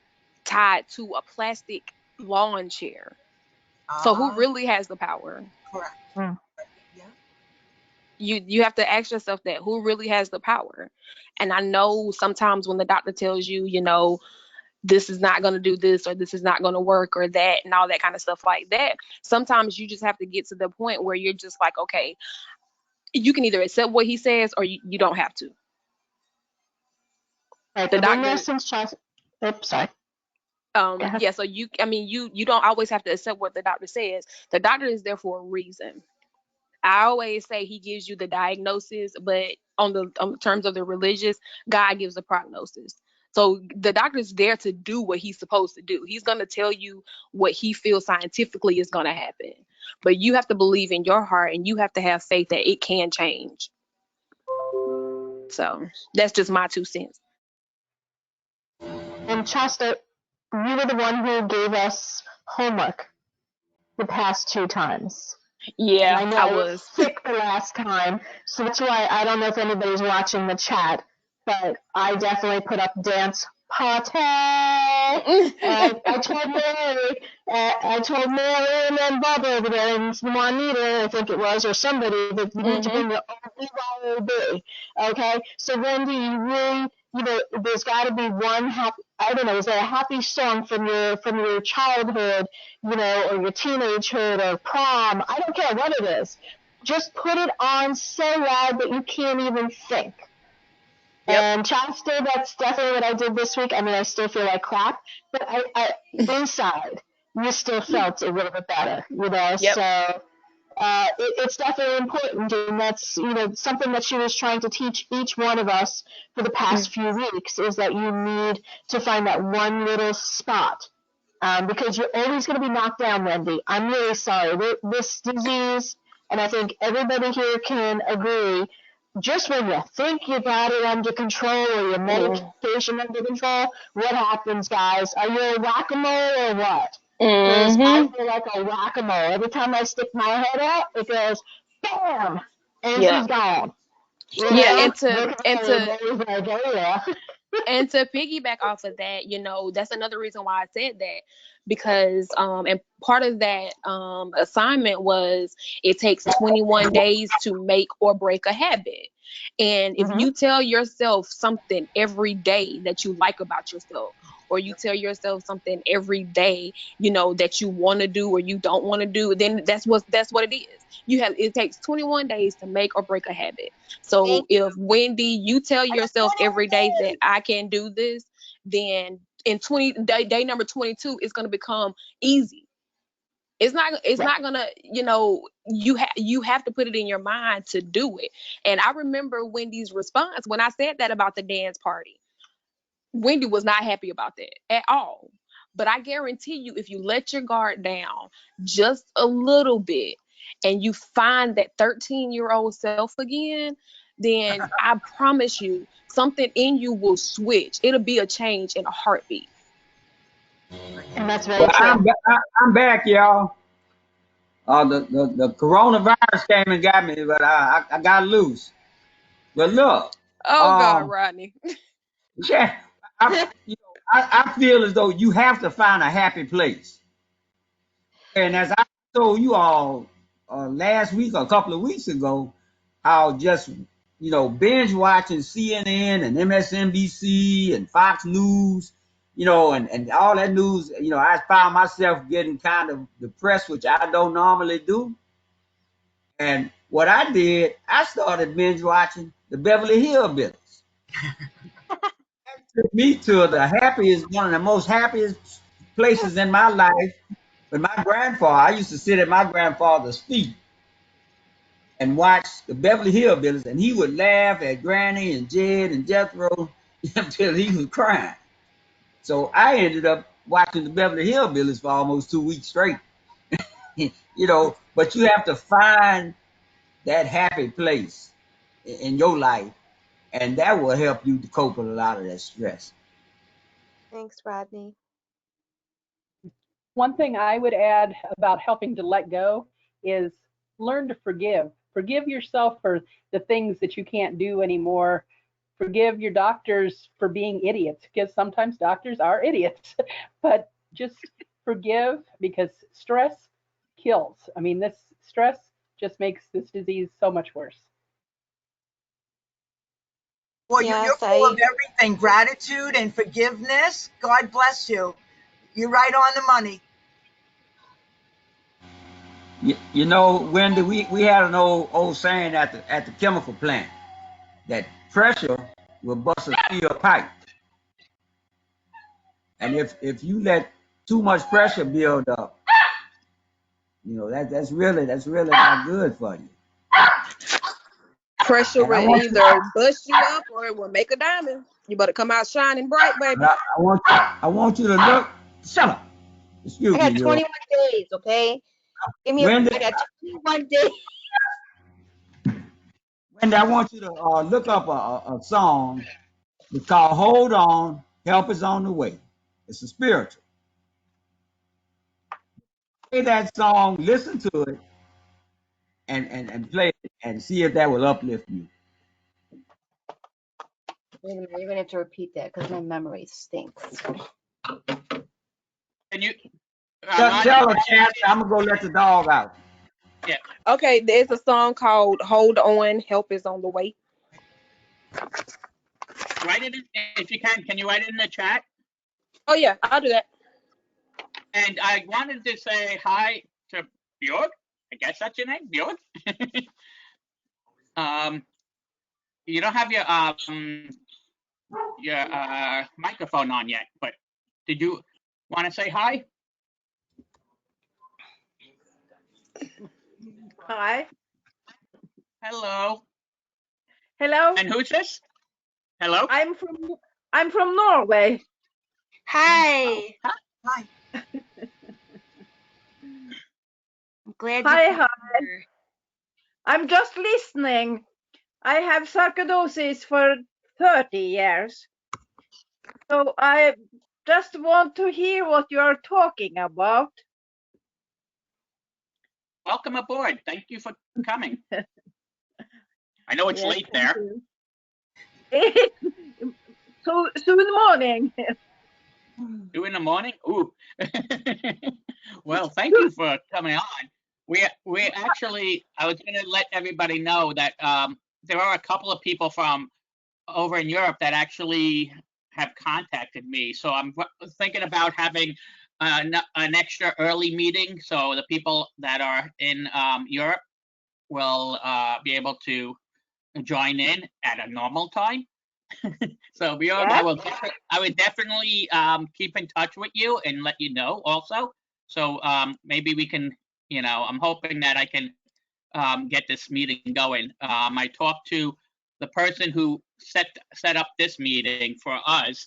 tied to a plastic lawn chair. So, who Ah, really has the power? correct. Mm. Yeah. You have to ask yourself that, who really has the power? And I know sometimes when the doctor tells you, this is not going to do this or this is not going to work or that and all that kind of stuff like that, sometimes you just have to get to the point where you're just like, okay, you can either accept what he says or you don't have to. Right, The I've been there doctor, since child. Oops, sorry. Go ahead. yeah, so you don't always have to accept what the doctor says. The doctor is there for a reason. I always say he gives you the diagnosis, but on the terms of the religious, God gives a prognosis. So the doctor's there to do what he's supposed to do. He's going to tell you what he feels scientifically is going to happen. But you have to believe in your heart and you have to have faith that it can change. So that's just my 2 cents. And Shasta, you were the one who gave us homework the past 2 times. And Yeah, I know I I was was. sick the last time, so that's why I don't know if anybody's watching the chat, but I definitely put up dance party. I told Mary and then Bob over there and Juanita, I think it was, or somebody that you need to Hmm. bring your own BYOB. Okay, so Wendy, you really, there's got to be one happy. I don't know. Is there a happy song from your childhood, or your teenagehood or prom? I don't care what it is. Just put it on so loud that you can't even think. Yep. And Chester, that's definitely what I did this week. I mean, I still feel like crap, but inside, you still felt a little bit better, Yep. So it's definitely important, and that's something that she was trying to teach each one of us for the past few weeks is that you need to find that one little spot, because you're always going to be knocked down, Wendy. I'm really sorry. This disease, and I think everybody here can agree, just when you think you got it under control or your medication under control, what happens, guys? Are you a whack-a-mole or what? Because I Hmm. feel like a whack-a-mole. Every time I stick my head out, it goes bam, and Yeah. she's gone. Yeah. Look at everybody's like, oh yeah. And to piggyback off of that, that's another reason why I said that, because and part of that assignment was it takes 21 days to make or break a habit. And if Mm-hmm. you tell yourself something every day that you like about yourself, or you tell yourself something every day, that you want to do or you don't want to do, then that's what it is. It takes 21 days to make or break a habit. So Thank you. if Wendy, you tell I got yourself 21 every day that days. I can do this, then in day number 22, it's gonna become easy. It's not gonna, you have to put it in your mind to do it. And I remember Wendy's response when I said that about the dance party. Wendy was not happy about that at all. But I guarantee you, if you let your guard down just a little bit and you find that 13-year-old self again, then I promise you, something in you will switch. It'll be a change in a heartbeat. And that's very Well, true. I'm back, y'all. The coronavirus came and got me, but I got loose. But look, Oh God, um, Rodney. yeah, I feel as though you have to find a happy place. And as I told you all last week or a couple of weeks ago, how just binge watching CNN and MSNBC and Fox News, and all that news, I found myself getting kind of depressed, which I don't normally do. And what I did, I started binge watching the Beverly Hillbillies. Took me to the happiest, one of the most happiest places in my life. But my grandfather, I used to sit at my grandfather's feet and watch the Beverly Hillbillies, and he would laugh at Granny and Jed and Jethro until he was crying. So I ended up watching the Beverly Hillbillies for almost 2 weeks straight. You know, but you have to find that happy place in your life, and that will help you to cope with a lot of that stress. Thanks, Rodney. One thing I would add about helping to let go is learn to forgive. Forgive yourself for the things that you can't do anymore. Forgive your doctors for being idiots, because sometimes doctors are idiots. But just forgive, because stress kills. I mean, this stress just makes this disease so much worse. Well, Yes, you're full of everything, gratitude and forgiveness. God bless you. You're right on the money. You know, Wendy, we had an old saying at the chemical plant that pressure will bust a steel pipe, and if you let too much pressure build up, you know that's really not good for you. Pressure And I will want you, either bust you up or it will make a diamond. You better come out shining bright, baby. I want you to look. Shut up. I Excuse me, got you. 21 days, okay? Give me Wendy, I got 21 days. Wendy, I want you to look up a song. It's called "Hold On, Help Is on the Way." It's a spiritual. Play that song, listen to it, and play it, and see if that will uplift you. Wait a minute, you're gonna have to repeat that because my memory stinks. Can you, Tell her, Chance, I'm gonna go let the dog out. yeah, Okay, there's a song called Hold On, Help Is on the Way. write it in, if you can you write it in the chat? Oh, yeah, I'll do that. And I wanted to say hi to Bjork. I guess that's your name, Bjork. You don't have your microphone on yet, but did you want to say hi? Hi. Hello. Hello. And who's this? Hello. I'm from Norway. Hi. Hi. I'm glad Hi, you hi. here. I'm just listening. I have sarcoidosis for 30 years. So I just want to hear what you are talking about. Welcome aboard. Thank you for coming. I know it's Yes, late thank there. you. So soon morning. 2 in the morning. Ooh. Well, thank you for coming on. We actually, I was going to let everybody know that there are a couple of people from over in Europe that actually have contacted me. So I'm thinking about having an extra early meeting, so the people that are in Europe will be able to join in at a normal time. So Bjorg, Yes. I would definitely keep in touch with you and let you know also. So maybe we can, I'm hoping that I can get this meeting going. I talked to the person who set up this meeting for us,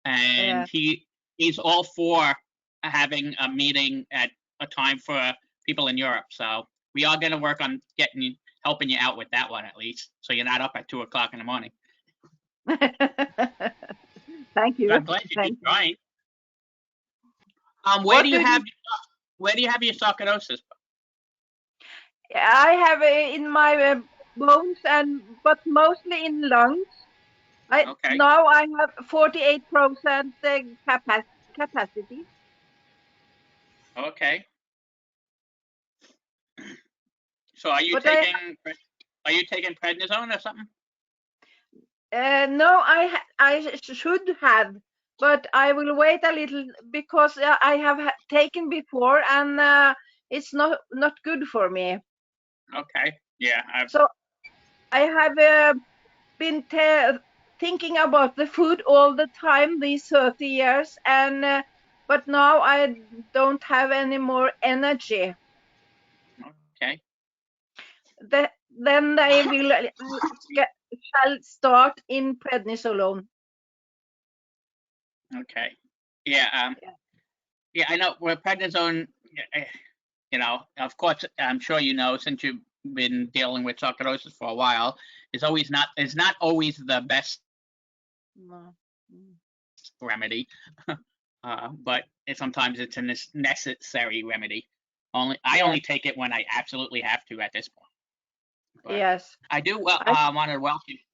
and he's all for having a meeting at a time for people in Europe. So we are going to work on helping you out with that one at least, so you're not up at 2 o'clock in the morning. Thank you. I'm glad you Thank keep you. trying. Where do you have your sarcoidosis? I have in my bones but mostly in lungs. Okay. Now I have 48% capacity. Okay. So are you But taking prednisone or something? no, I should have, but I will wait a little because I have taken before and it's not good for me. Okay. Yeah. So I have been thinking about the food all the time these 30 years, and but now I don't have any more energy. Okay. Then I shall start in prednisolone. Okay. Yeah. Yeah, I know. Well, prednisone, you know, of course, I'm sure you know, since you've been dealing with sarcoidosis for a while, is not always the best No. remedy, but sometimes it's a necessary remedy. I Yes. only take it when I absolutely have to at this point. But Yes. I do I want to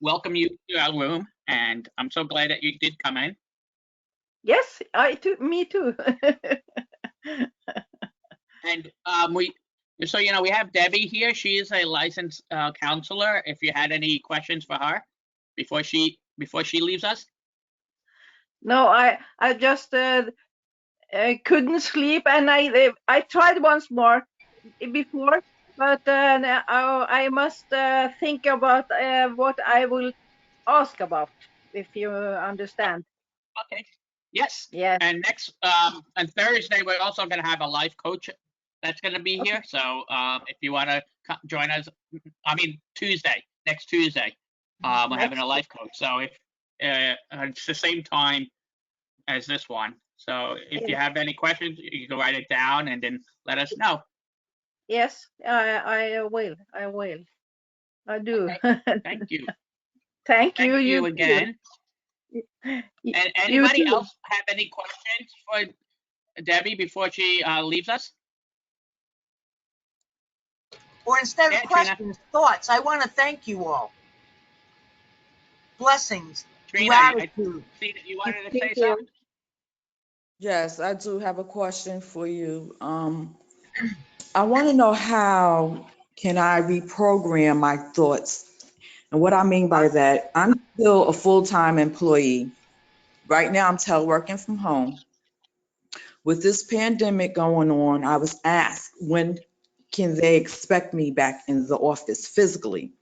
welcome you to our room, and I'm so glad that you did come in. yes. I too. Me too. And so you know, we have Debbie here. She is a licensed counselor. If you had any questions for her before she leaves us. No, I just couldn't sleep, and I tried once more before, but I must think about what I will ask about, if you understand. Okay. Yes. Yes. And next on Thursday, we're also going to have a life coach that's going to be Okay. here. So if you want to join us, I mean next Tuesday, we're having Next. a life coach. So if it's the same time as this one. So if you Yes. have any questions, you can write it down and then let us know. Yes. I will. I will. I do. Okay. Thank you. Thank you. Thank you You too. again. And You anybody too. else have any questions for Debbie before she leaves us? Or instead of Yeah, Trina. questions, thoughts. I want to thank you all. Blessings, Trina, I gratitude. see that you wanted to Thank say you. something. Yes, I do have a question for you. I want to know how can I reprogram my thoughts? And what I mean by that, I'm still a full-time employee. Right now, I'm teleworking from home. With this pandemic going on, I was asked when can they expect me back in the office physically?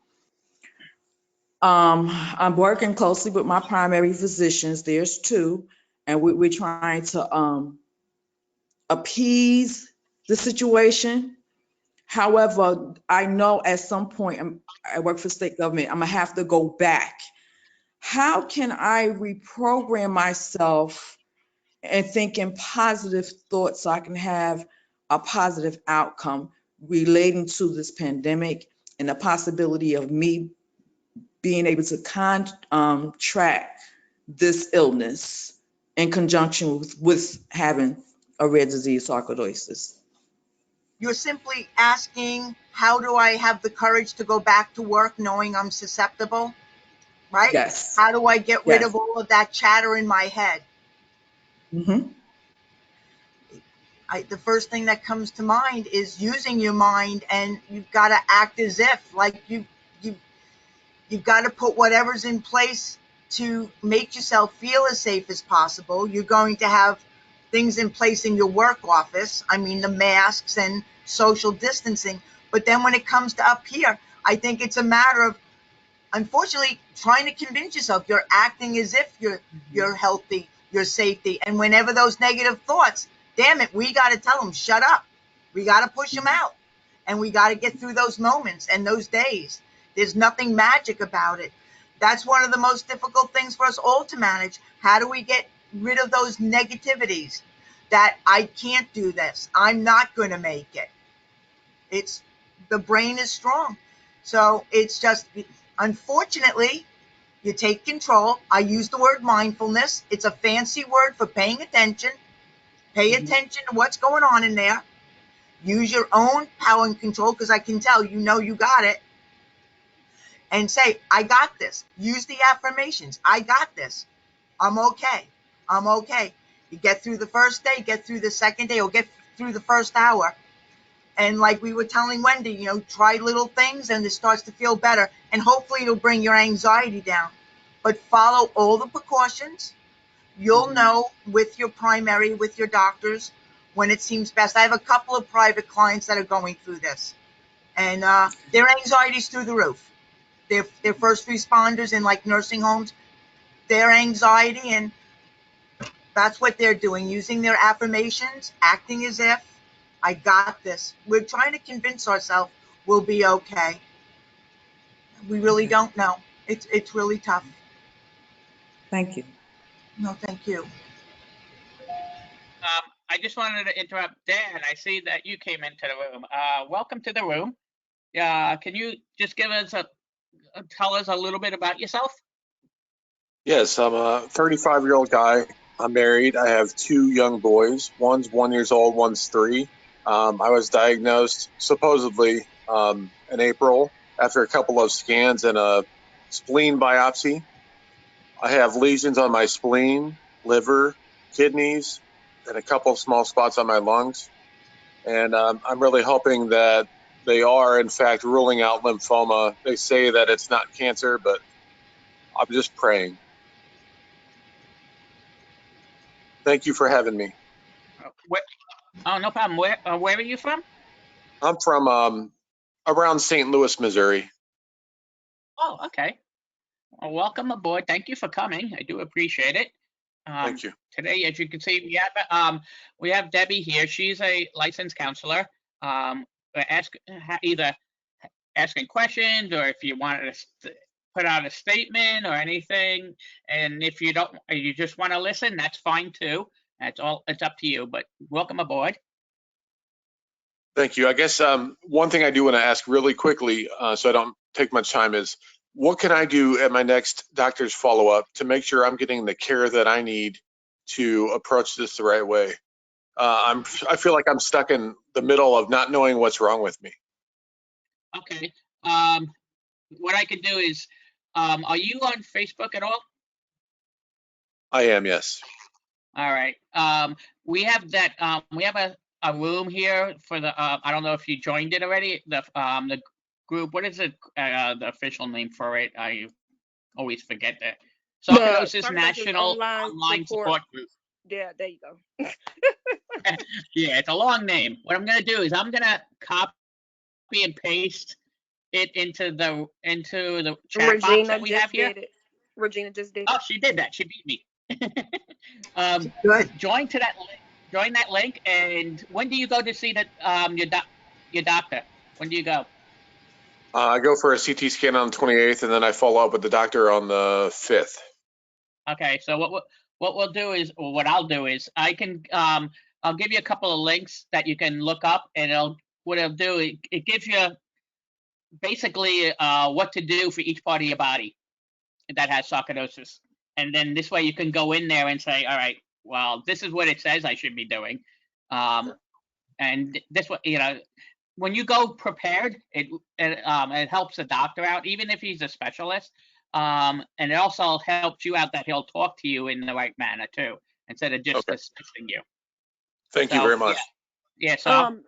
I'm working closely with my primary physicians. There's two, and we're trying to appease the situation. However, I know at some point I work for state government, I'm gonna have to go back. How can I reprogram myself and think in positive thoughts so I can have a positive outcome relating to this pandemic and the possibility of me being able to contract this illness in conjunction with having a rare disease, sarcoidosis? You're simply asking, how do I have the courage to go back to work knowing I'm susceptible, right? Yes, How do I get rid yes. of all of that chatter in my head? Mm-hmm. The first thing that comes to mind is using your mind, and you've got to act as if, like you you've got to put whatever's in place to make yourself feel as safe as possible. You're going to have things in place in your work office. I mean, the masks and social distancing. But then when it comes to up here, I think it's a matter of, unfortunately, trying to convince yourself you're acting as if you're healthy, you're safety. And whenever those negative thoughts, damn it, we got to tell them, shut up. We got to push them out. And we got to get through those moments and those days. There's nothing magic about it. That's one of the most difficult things for us all to manage. How do we get rid of those negativities that I can't do this? I'm not going to make it. It's the brain is strong. So it's just, unfortunately, you take control. I use the word mindfulness. It's a fancy word for paying attention. Pay attention to what's going on in there. Use your own power and control, because I can tell you know you got it. And say, I got this. Use the affirmations. I got this. I'm okay. I'm okay. You get through the first day, get through the second day, or get through the first hour. And like we were telling Wendy, try little things and it starts to feel better. And hopefully it'll bring your anxiety down. But follow all the precautions. You'll know with your primary, with your doctors, when it seems best. I have a couple of private clients that are going through this. And their anxiety's through the roof. They're first responders in like nursing homes. Their anxiety, and that's what they're doing, using their affirmations, acting as if, I got this. We're trying to convince ourselves we'll be okay. We really Okay. don't know. It's really tough. Thank you. No, thank you. I just wanted to interrupt Dan. I see that you came into the room. Welcome to the room. Can you just tell us a little bit about yourself? Yes, I'm a 35-year-old guy. I'm married. I have two young boys. One's 1 year old, one's 3. I was diagnosed supposedly in April after a couple of scans and a spleen biopsy. I have lesions on my spleen, liver, kidneys, and a couple of small spots on my lungs. And I'm really hoping that they are, in fact, ruling out lymphoma. They say that it's not cancer, but I'm just praying. Thank you for having me. Oh, no problem. Where are you from? I'm from around St. Louis, Missouri. Oh, okay. Well, welcome aboard. Thank you for coming. I do appreciate it. Thank you. Today, as you can see, we have Debbie here. She's a licensed counselor. Either asking questions, or if you wanted to put out a statement or anything. And if you don't, you just want to listen, that's fine too. It's up to you. But welcome aboard. Thank you. I guess one thing I do want to ask really quickly, so I don't take much time, is what can I do at my next doctor's follow-up to make sure I'm getting the care that I need to approach this the right way? I feel like I'm stuck in the middle of not knowing what's wrong with me. Okay. What I could do is, are you on Facebook at all? I am, yes. All right. We have that. We have a room here for the. I don't know if you joined it already. The group. What is it? The official name for it? I always forget that. Sarcoidosis National Online Support Group. Yeah, there you go. Yeah, it's a long name. What I'm gonna do is I'm gonna copy and paste it into the chat box that we have here. Regina just did it. Oh, she did that. She beat me. Good. Join that link. And when do you go to see your doctor? When do you go? I go for a CT scan on the 28th, and then I follow up with the doctor on the 5th. Okay, so what we'll do is, or what I'll do is, I'll give you a couple of links that you can look up, and it gives you basically what to do for each part of your body that has sarcoidosis. And then this way you can go in there and say, all right, well, this is what it says I should be doing. And this way, when you go prepared, it helps the doctor out, even if he's a specialist. And it also helps you out that he'll talk to you in the right manner too, instead of just dismissing you. Thank you very much. Yeah. So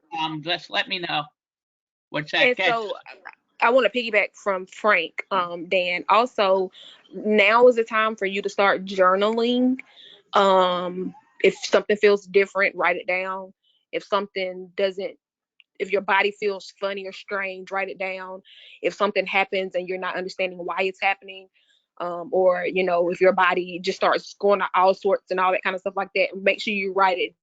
just let me know. What's that? So I want to piggyback from Frank, Dan. Also, now is the time for you to start journaling. If something feels different, write it down. If something doesn't, if your body feels funny or strange, write it down. If something happens and you're not understanding why it's happening, or if your body just starts going to all sorts and all that kind of stuff like that, make sure you write it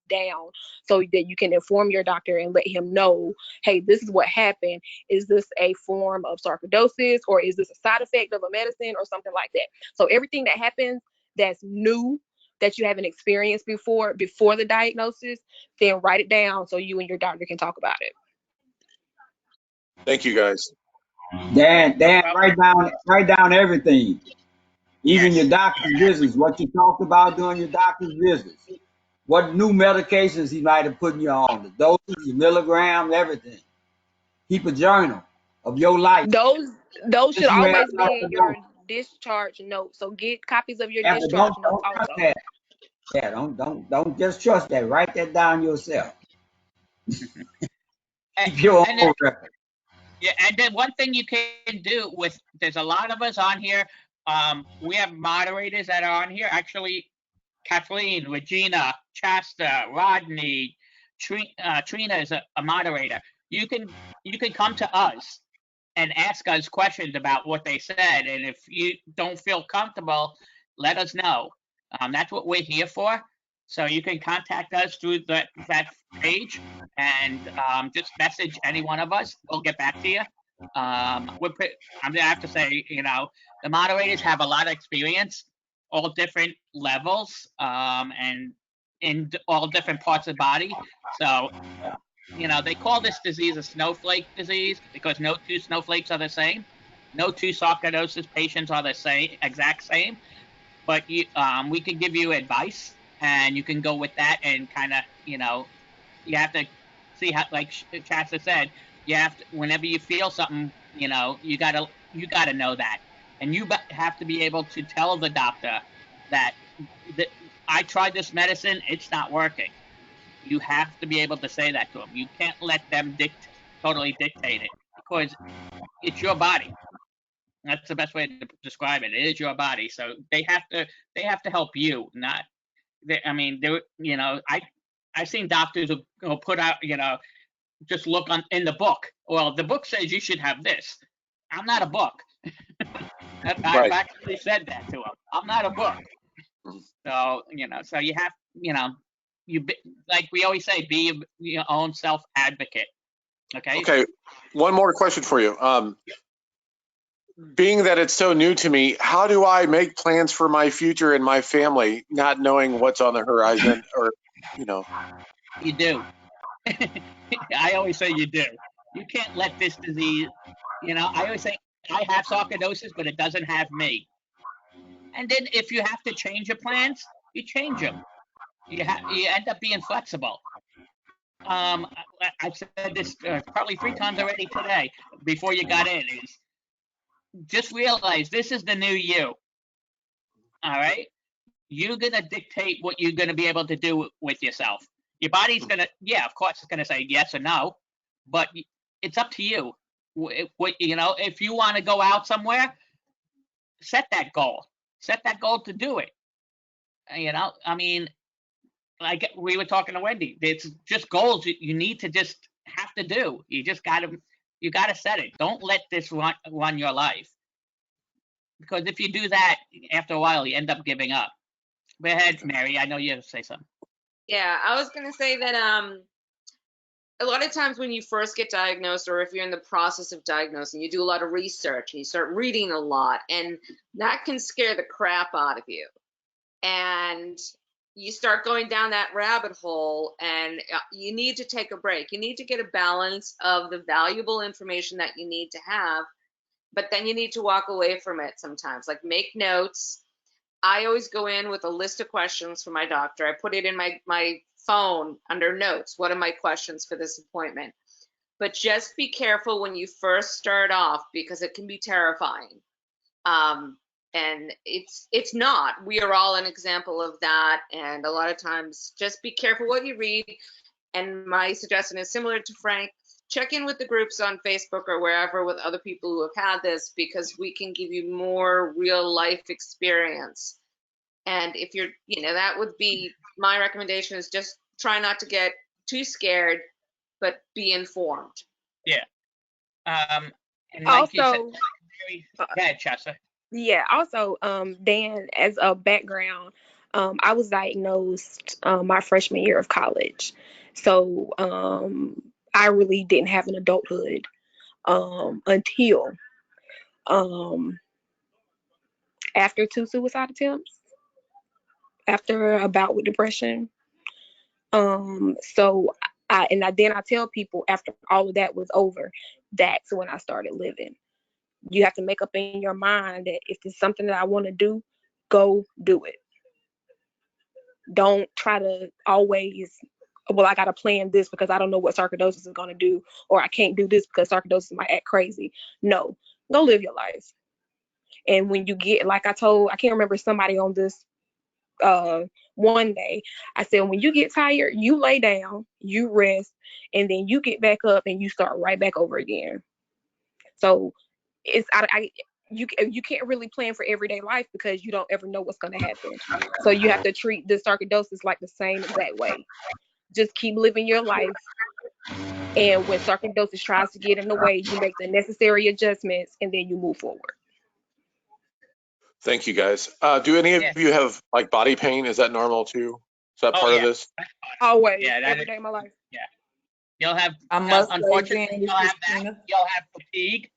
down so that you can inform your doctor and let him know, hey, this is what happened. Is this a form of sarcoidosis, or is this a side effect of a medicine or something like that? So everything that happens that's new, that you haven't experienced before the diagnosis, then write it down so you and your doctor can talk about it. Thank you, guys. Dan, write down everything. Even your doctor's visits, what you talked about during your doctor's visits. What new medications he might have put you on, the doses, the milligrams, everything. Keep a journal of your life. Those should always be in your discharge note. So get copies of your discharge notes also. That. Yeah, don't just trust that. Write that down yourself. Keep your own record. Yeah, and then one thing you can do there's a lot of us on here. We have moderators that are on here. Actually, Kathleen, Regina, Chasta, Rodney, Trina is a moderator. You can come to us and ask us questions about what they said, and if you don't feel comfortable, let us know. That's what we're here for. So you can contact us through that page and just message any one of us. We'll get back to you. I'm gonna have to say, the moderators have a lot of experience, all different levels, and in all different parts of the body. So, you know, they call this disease a snowflake disease because no two snowflakes are the same. No two sarcoidosis patients are the same, exact same. But we can give you advice, and you can go with that and kind of, you know, you have to see how, like Shasta said, you have to, whenever you feel something, you know, you gotta know that, and you have to be able to tell the doctor that I tried this medicine, it's not working. You have to be able to say that to them. You can't let them totally dictate it, because it's your body. That's the best way to describe it. It is your body, so they have to help you. Not, I mean, you know, I've seen doctors who put out, you know, just look in the book. Well, the book says you should have this. I'm not a book. I've actually said that to them. I'm not a book. So, you know, so you have, you know, like we always say, be your own self advocate. Okay. Okay. One more question for you. Being that it's so new to me, how do I make plans for my future and my family, not knowing what's on the horizon, or, you know? You do. I always say you do. You can't let this disease, you know, I always say I have sarcoidosis, but it doesn't have me. And then if you have to change your plans, you change them. You end up being flexible. I've said this probably 3 times already today before you got in, is just realize this is the new you. All right? You're going to dictate what you're going to be able to do with yourself. Your body's going to, yeah, of course, it's going to say yes or no, but it's up to you. What, you know, if you want to go out somewhere, set that goal. Set that goal to do it. You know, I mean, like we were talking to Wendy, it's just goals you need to just have to do. You just got to set it. Don't let this run your life. Because if you do that, after a while, you end up giving up. Go ahead, Mary. I know you have to say something. Yeah, I was gonna say that a lot of times when you first get diagnosed, or if you're in the process of diagnosing, you do a lot of research and you start reading a lot, and that can scare the crap out of you. And you start going down that rabbit hole, and you need to take a break. You need to get a balance of the valuable information that you need to have, but then you need to walk away from it sometimes. Like, make notes. I always go in with a list of questions for my doctor. I put it in my phone under notes. What are my questions for this appointment? But just be careful when you first start off, because it can be terrifying. And it's not. We are all an example of that. And a lot of times, just be careful what you read. And my suggestion is similar to Frank. Check in with the groups on Facebook or wherever with other people who have had this, because we can give you more real life experience. And if you're, you know, that would be my recommendation, is just try not to get too scared, but be informed. Yeah. And like you said, Also, go ahead, Chester. yeah, also, Dan, as a background, I was diagnosed my freshman year of college. So I really didn't have an adulthood until after 2 suicide attempts, after a bout with depression. So then I tell people, after all of that was over, that's when I started living. You have to make up in your mind that if it's something that I want to do, go do it. Don't try to always, well, I got to plan this because I don't know what sarcoidosis is going to do, or I can't do this because sarcoidosis might act crazy. No, go live your life. And when you get, like I can't remember somebody on this one day, I said, when you get tired, you lay down, you rest, and then you get back up and you start right back over again. So you can't really plan for everyday life, because you don't ever know what's going to happen. So you have to treat the sarcoidosis like the same exact way. Just keep living your life. And when sarcoidosis tries to get in the way, you make the necessary adjustments and then you move forward. Thank you, guys. Do any of you have like body pain? Is that normal too? Is that part of this? Always. Yeah, every day of my life. Yeah. You'll have, I must unfortunately, say, you'll have that. You'll have fatigue.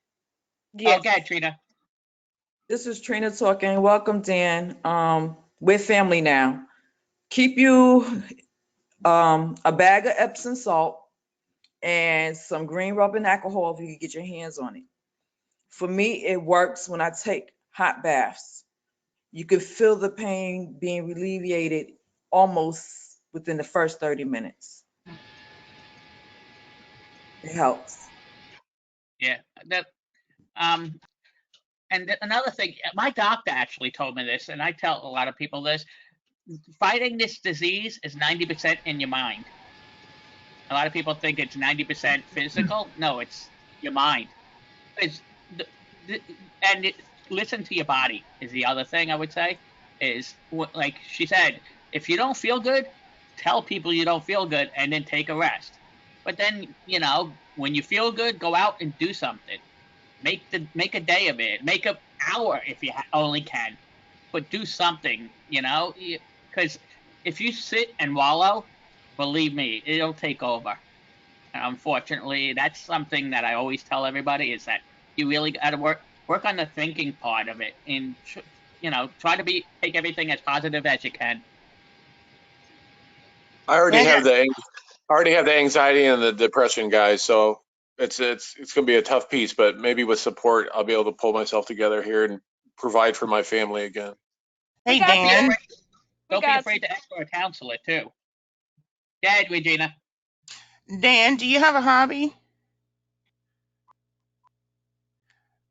Yes. Okay, Trina. This is Trina talking. Welcome, Dan. We're family now. keep you a bag of Epsom salt and some green rubbing alcohol if you can get your hands on it. For me, it works when I take hot baths. You can feel the pain being alleviated almost within the first 30 minutes. It helps. Yeah, that and another thing, my doctor actually told me this, and I tell a lot of people this: fighting this disease is 90% in your mind. A lot of people think it's 90% physical. No, it's your mind. It's the, the, and listen to your body is the other thing I would say. Is like she said, if you don't feel good, tell people you don't feel good, and then take a rest. But then when you feel good, go out and do something. Make a day of it. Make an hour if you only can, but do something. Because if you sit and wallow, believe me, it'll take over. Unfortunately, that's something that I always tell everybody is that you really got to work on the thinking part of it, and try to take everything as positive as you can. I already have the anxiety and the depression, guys. So it's going to be a tough piece, but maybe with support, I'll be able to pull myself together here and provide for my family again. Hey, got you. Dan. Don't be afraid to ask for a counselor too. Dad, Regina. Dan, do you have a hobby?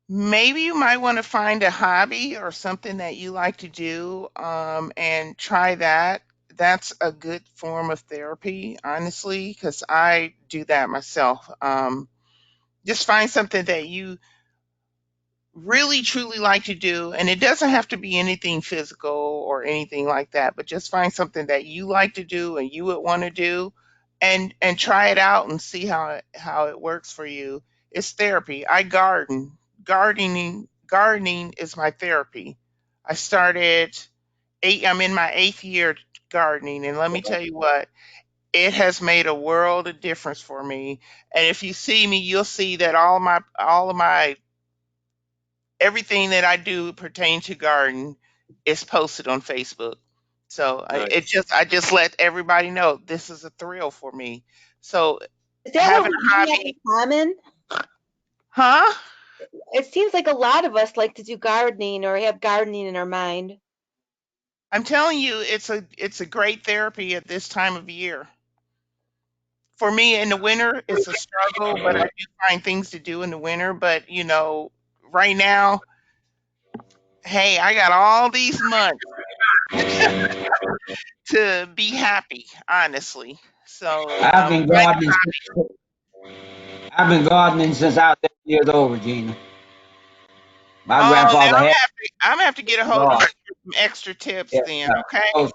Maybe you might want to find a hobby or something that you like to do, and try that. That's a good form of therapy, honestly, because I do that myself. Just find something that you really truly like to do, and it doesn't have to be anything physical or anything like that, but just find something that you like to do and you would want to do, and try it out and see how it works for you. It's therapy. I garden. Gardening is my therapy. I started I'm in my 8th year gardening, and let me tell you what, it has made a world of difference for me. And if you see me, you'll see that all of my everything that I do pertain to garden is posted on Facebook. So Nice. I just let everybody know this is a thrill for me. So Is that what having we a do hobby, in common? huh? It seems like a lot of us like to do gardening or have gardening in our mind. I'm telling you, it's a great therapy at this time of year. For me in the winter, it's a struggle, but I do find things to do in the winter. But right now, hey, I got all these months to be happy, honestly. So I've been find a gardening. hobby. I've been gardening since I was 8 years old, Regina. My Oh, now grandfather had I'm gonna have to get a a hold of garden. you for some extra tips Yeah. then, okay?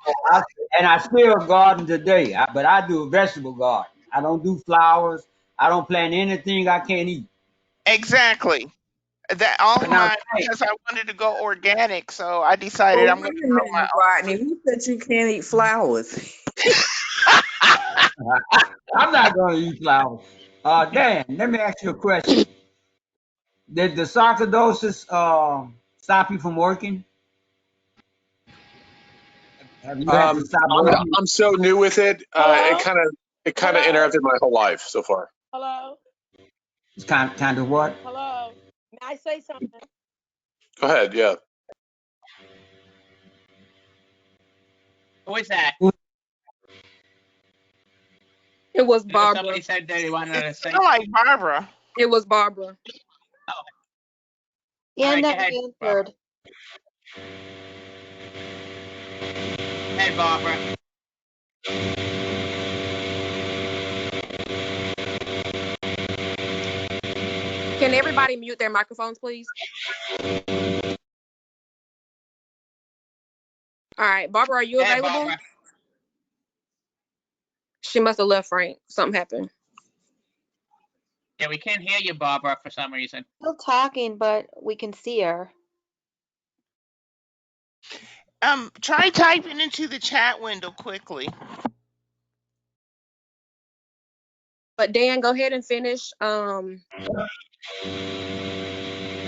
And I still garden today, but I do a vegetable garden. I don't do flowers. I don't plant anything I can't eat. Exactly. That all of And I'm mine because I wanted to go organic, so I decided Oh, I'm wait gonna a grow my minute, own Rodney. Who said you can't eat flowers? I'm not going to eat flowers. Dan, let me ask you a question. Did the sarcoidosis stop you from working? Have you had to Um, stop I'm working? I'm so new with it. Hello? It kind of Hello? interrupted my whole life so far. Hello? It's kind of what? Hello? May I say something? Go ahead. Yeah. Who is that? It was Barbara. Somebody said they wanted to say. I like Barbara. It was Barbara. Oh, Yeah, all right, go never ahead, Barbara. answered. Hey, Barbara. Can everybody mute their microphones, please? All right, Barbara, are you Hey, available? Barbara. She must have left, Frank. Something happened. Yeah, we can't hear you, Barbara, for some reason. Still talking, but we can see her. Try typing into the chat window quickly. But Dan, go ahead and finish. Are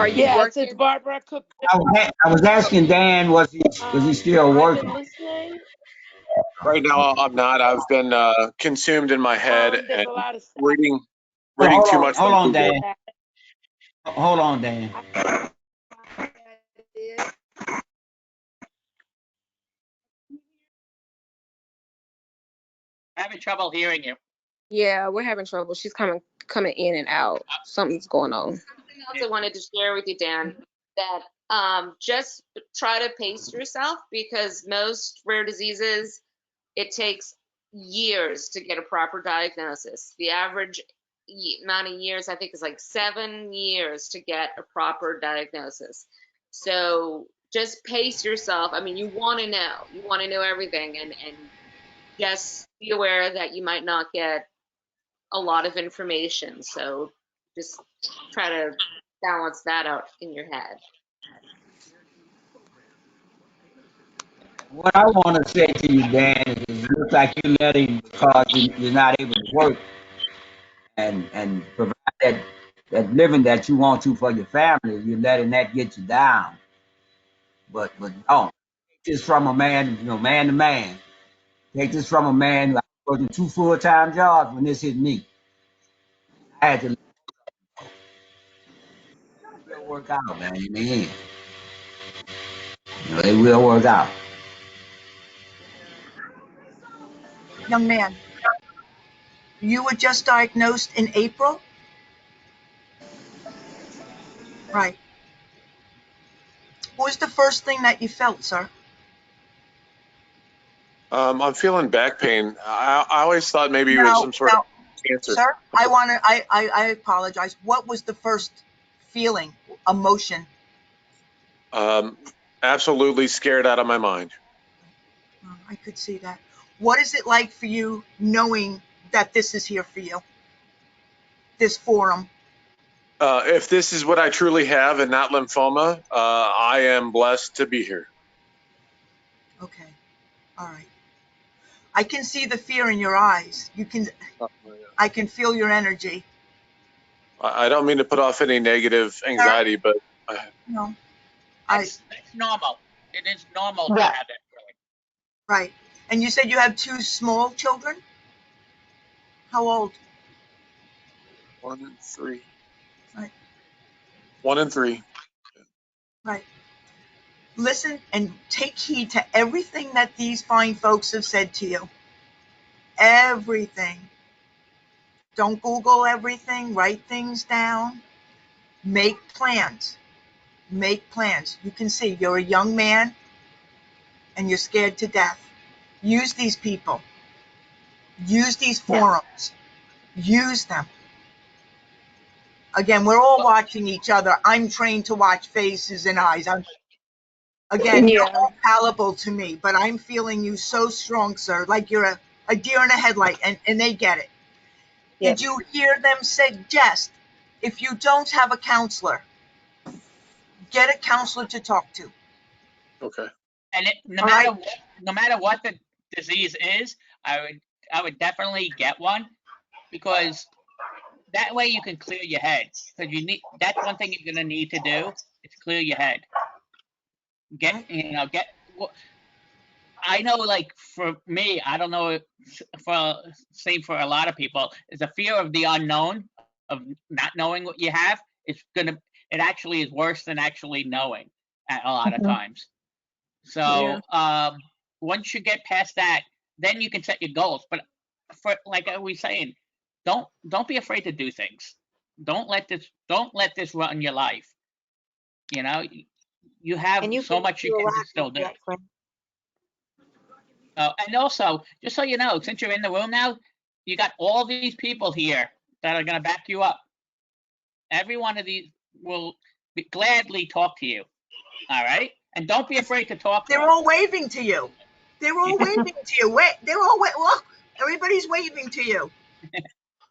you Yes, it's working? Barbara Cook. I was asking Dan, was he still I've working? been listening. Right now, I'm not. I've been consumed in my head There's and a lot of stuff. reading Hold too on, much hold on on, Google. Dan. Hold on, Dan. I'm having trouble hearing you. Yeah, we're having trouble. She's coming in and out. Something's going on. Something else I wanted to share with you, Dan, that just try to pace yourself, because most rare diseases, it takes years to get a proper diagnosis. The average amount of years, I think, is like 7 years to get a proper diagnosis. So just pace yourself. I mean, you want to know everything, and just be aware that you might not get a lot of information. So just try to balance that out in your head. What I want to say to you, Dan, is it looks like you're letting, because you're not able to work and provide that living that you want to for your family, you're letting that get you down. But no, take this from a man, man to man. Take this from a man who working 2 full-time jobs when this hit me. I had to let it will work out, man, in the end. It will work out. Young man, you were just diagnosed in April? Right. What was the first thing that you felt, sir? I'm feeling back pain. I always thought maybe it was Now, some sort of cancer. sir, I apologize. What was the first feeling, emotion? Um, absolutely scared out of my mind. Oh, I could see that. What is it like for you knowing that this is here for you? This forum? If this is what I truly have and not lymphoma, I am blessed to be here. Okay. All right. I can see the fear in your eyes. I can feel your energy. I don't mean to put off any negative anxiety, but No. That's normal. It is normal to Yeah. have that feeling. Right. And you said you have 2 small children? How old? 1 and 3. Right. 1 and 3. Right. Listen and take heed to everything that these fine folks have said to you. Everything. Don't Google everything. Write things down. Make plans. Make plans. You can see you're a young man and you're scared to death. Use these people. Use these forums. Use them. Again, we're all watching each other. I'm trained to watch faces and eyes. Again, you're Yeah. all palatable to me, but I'm feeling you so strong, sir, like you're a deer in a headlight, and they get it. Yep. Did you hear them suggest, if you don't have a counselor, get a counselor to talk to? Okay. And no All matter right? no matter what the disease is, I would definitely get one, because that way you can clear your head. Because that's one thing you're gonna need to do is clear your head. Right. I know, like, for me, I don't know, same for a lot of people, is a fear of the unknown, of not knowing what you have. It actually is worse than actually knowing at a lot of Mhm. times. So once you get past that, then you can set your goals. But for, like I was saying, don't be afraid to do things. Don't let this run your life. You know, you have And you so can much you do a can lot, still do. Jacqueline. And also, just so you know, since you're in the room now, you got all these people here that are going to back you up. Every one of these will gladly talk to you. All right? And don't be afraid to talk to They're them. all waving to you. They're all waving to you. Wait, look, everybody's waving to you.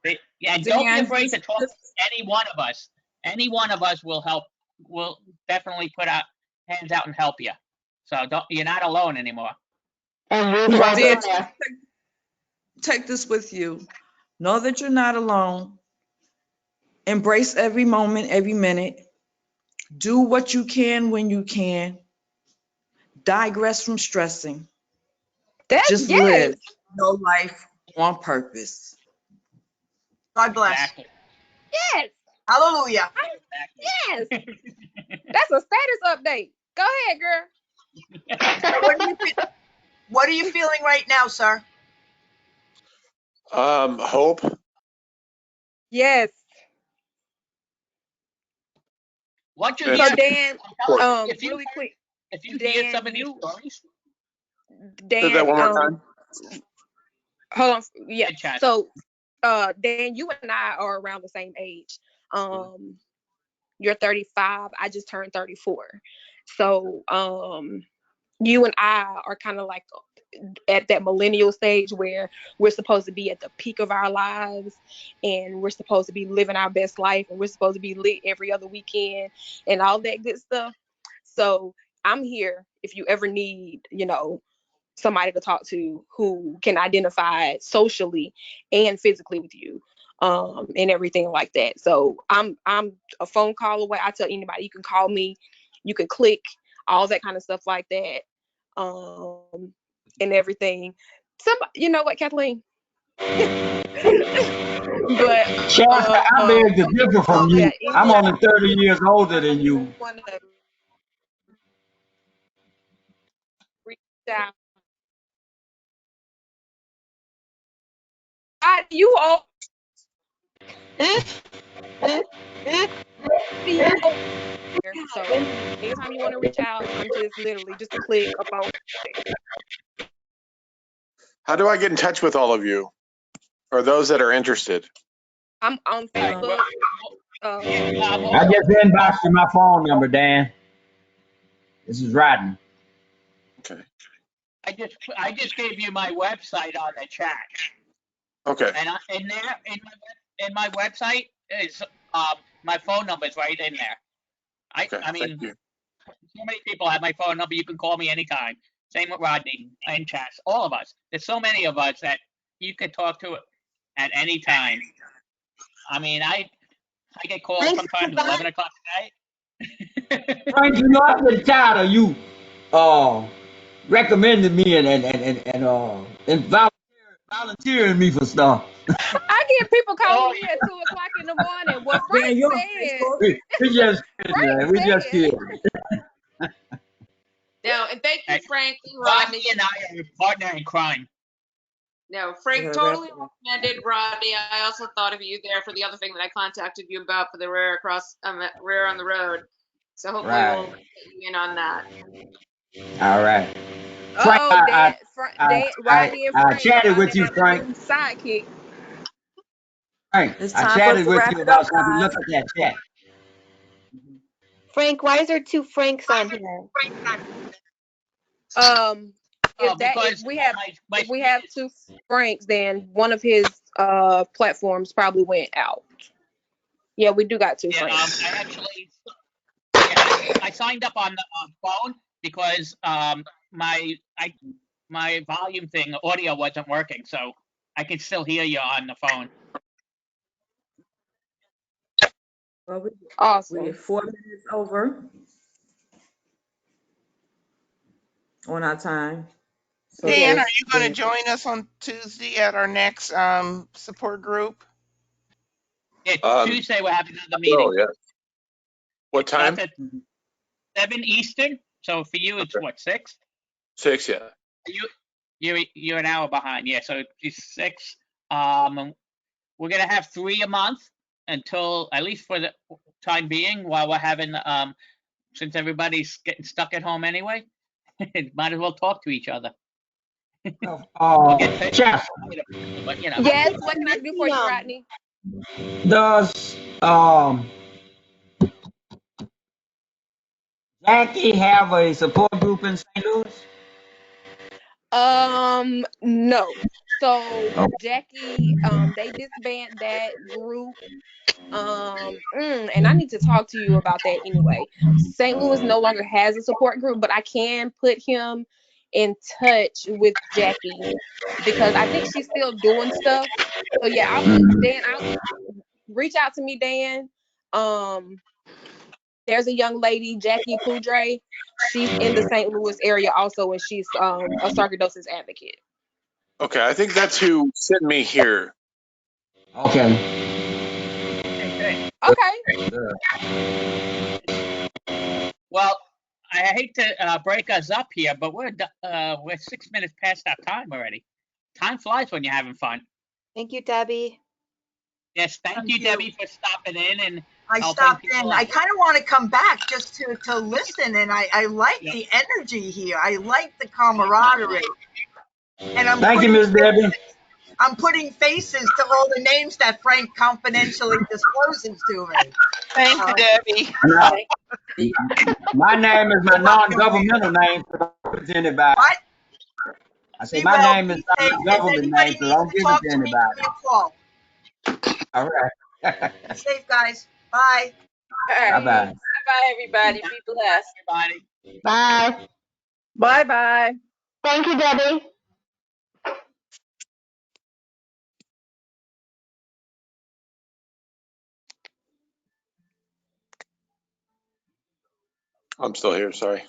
And don't be Dan, afraid to talk to any one of us. Any one of us will help. Will definitely put our hands out and help you. So you're not alone anymore. And Ruth was Dan, in there. take this with you. Know that you're not alone. Embrace every moment, every minute. Do what you can when you can. Digress from stressing. Just live. No life on purpose. God bless. Exactly. Yes. Hallelujah. Yes. That's a status update. Go ahead, girl. What are you feeling right now, sir? Hope. Yes. Once you And hear, So Dan, if you really quick, if you hear Dan, some of these stories, say that Dan, one more time. hold on. Yeah. Good chat. So, Dan, you and I are around the same age. You're 35. I just turned 34. So, you and I are kind of like at that millennial stage where we're supposed to be at the peak of our lives, and we're supposed to be living our best life, and we're supposed to be lit every other weekend and all that good stuff. So I'm here if you ever need, somebody to talk to who can identify socially and physically with you, and everything like that. So I'm a phone call away. I tell anybody, you can call me, you can click, all that kind of stuff like that, and everything. You know what, Kathleen? But Shasta, I beg to differ from you. yeah, I'm only 30 years older than you. want to reach out. You all you all here. So anytime you want to reach out, I'm just literally just a click, a phone. How do I get in touch with all of you, or those that are interested? I'm on Facebook. I just inboxed you my phone number, Dan. This is Rodney. Okay. I just gave you my website on the chat. Okay. And in my website is my phone number is right in there. I mean, thank you. So many people have my phone number. You can call me anytime. Same with Rodney and Chas. All of us. There's so many of us that you can talk to at any time. I mean, I get calls sometimes at 11 o'clock at night. Frank, you know I'm getting tired of you recommending me and volunteering me for stuff. I get people calling me at 2:00 in the morning. Well, Frank Dan, you're on said. Facebook? We just kidding, man. We just kidding. No, and thank you, Frank and Rodney Rodney. and I are a partner in crime. No, Frank totally recommended Rodney. I also thought of you there for the other thing that I contacted you about for the rare rare on the road. So hopefully we'll get you in on that. All right. Frank, Rodney and Frank. I chatted with you, Frank. Sidekick. Frank, It's I time for us chatted to with wrap you it up, about something. Look at that chat. Frank, why is there two Franks on here? If we have two Franks, then one of his platforms probably went out. Yeah, we do got two Franks. I signed up on the phone because my volume thing, audio wasn't working, so I can still hear you on the phone. Well, awesome. We're 4 minutes over on our time. So Dan, are you going to join us on Tuesday at our next support group? Yeah, Tuesday we're having another meeting. Oh, yeah. What time? At 7 Eastern. So for you, it's what, 6? 6, yeah. You're an hour behind, yeah. So it's 6. We're gonna have 3 a month until, at least for the time being, while we're having since everybody's getting stuck at home anyway, might as well talk to each other. Chef. But, you know. Yes, what can I do for you, Rodney? Does Jackie have a support group in St. Louis? No. So Jackie, they disbanded that group. And I need to talk to you about that anyway. St. Louis no longer has a support group, but I can put him in touch with Jackie because I think she's still doing stuff. So yeah, Dan, I'll reach out to me, Dan. there's a young lady, Jackie Poudre. She's in the St. Louis area also, and she's a sarcoidosis advocate. Okay, I think that's who sent me here. Okay. Okay. Well, I hate to break us up here, but we're 6 minutes past our time already. Time flies when you're having fun. Thank you, Debbie. Yes, thank you, Debbie, for stopping in and I helping stopped people in. out. I kind of want to come back just to listen, and I like the energy here. I like the camaraderie. And Thank you, Miss Debbie. I'm putting faces to all the names that Frank confidentially discloses to me. Thank you, Debbie. Now, my name is my non-governmental name, so don't give it to anybody. What? I say my name is not my government name, so don't give it to anybody. Give me a call. All right. Be safe, guys. Bye. All right. Bye-bye. Bye, everybody. Be blessed. Everybody. Bye. Bye-bye. Thank you, Debbie. I'm still here, sorry.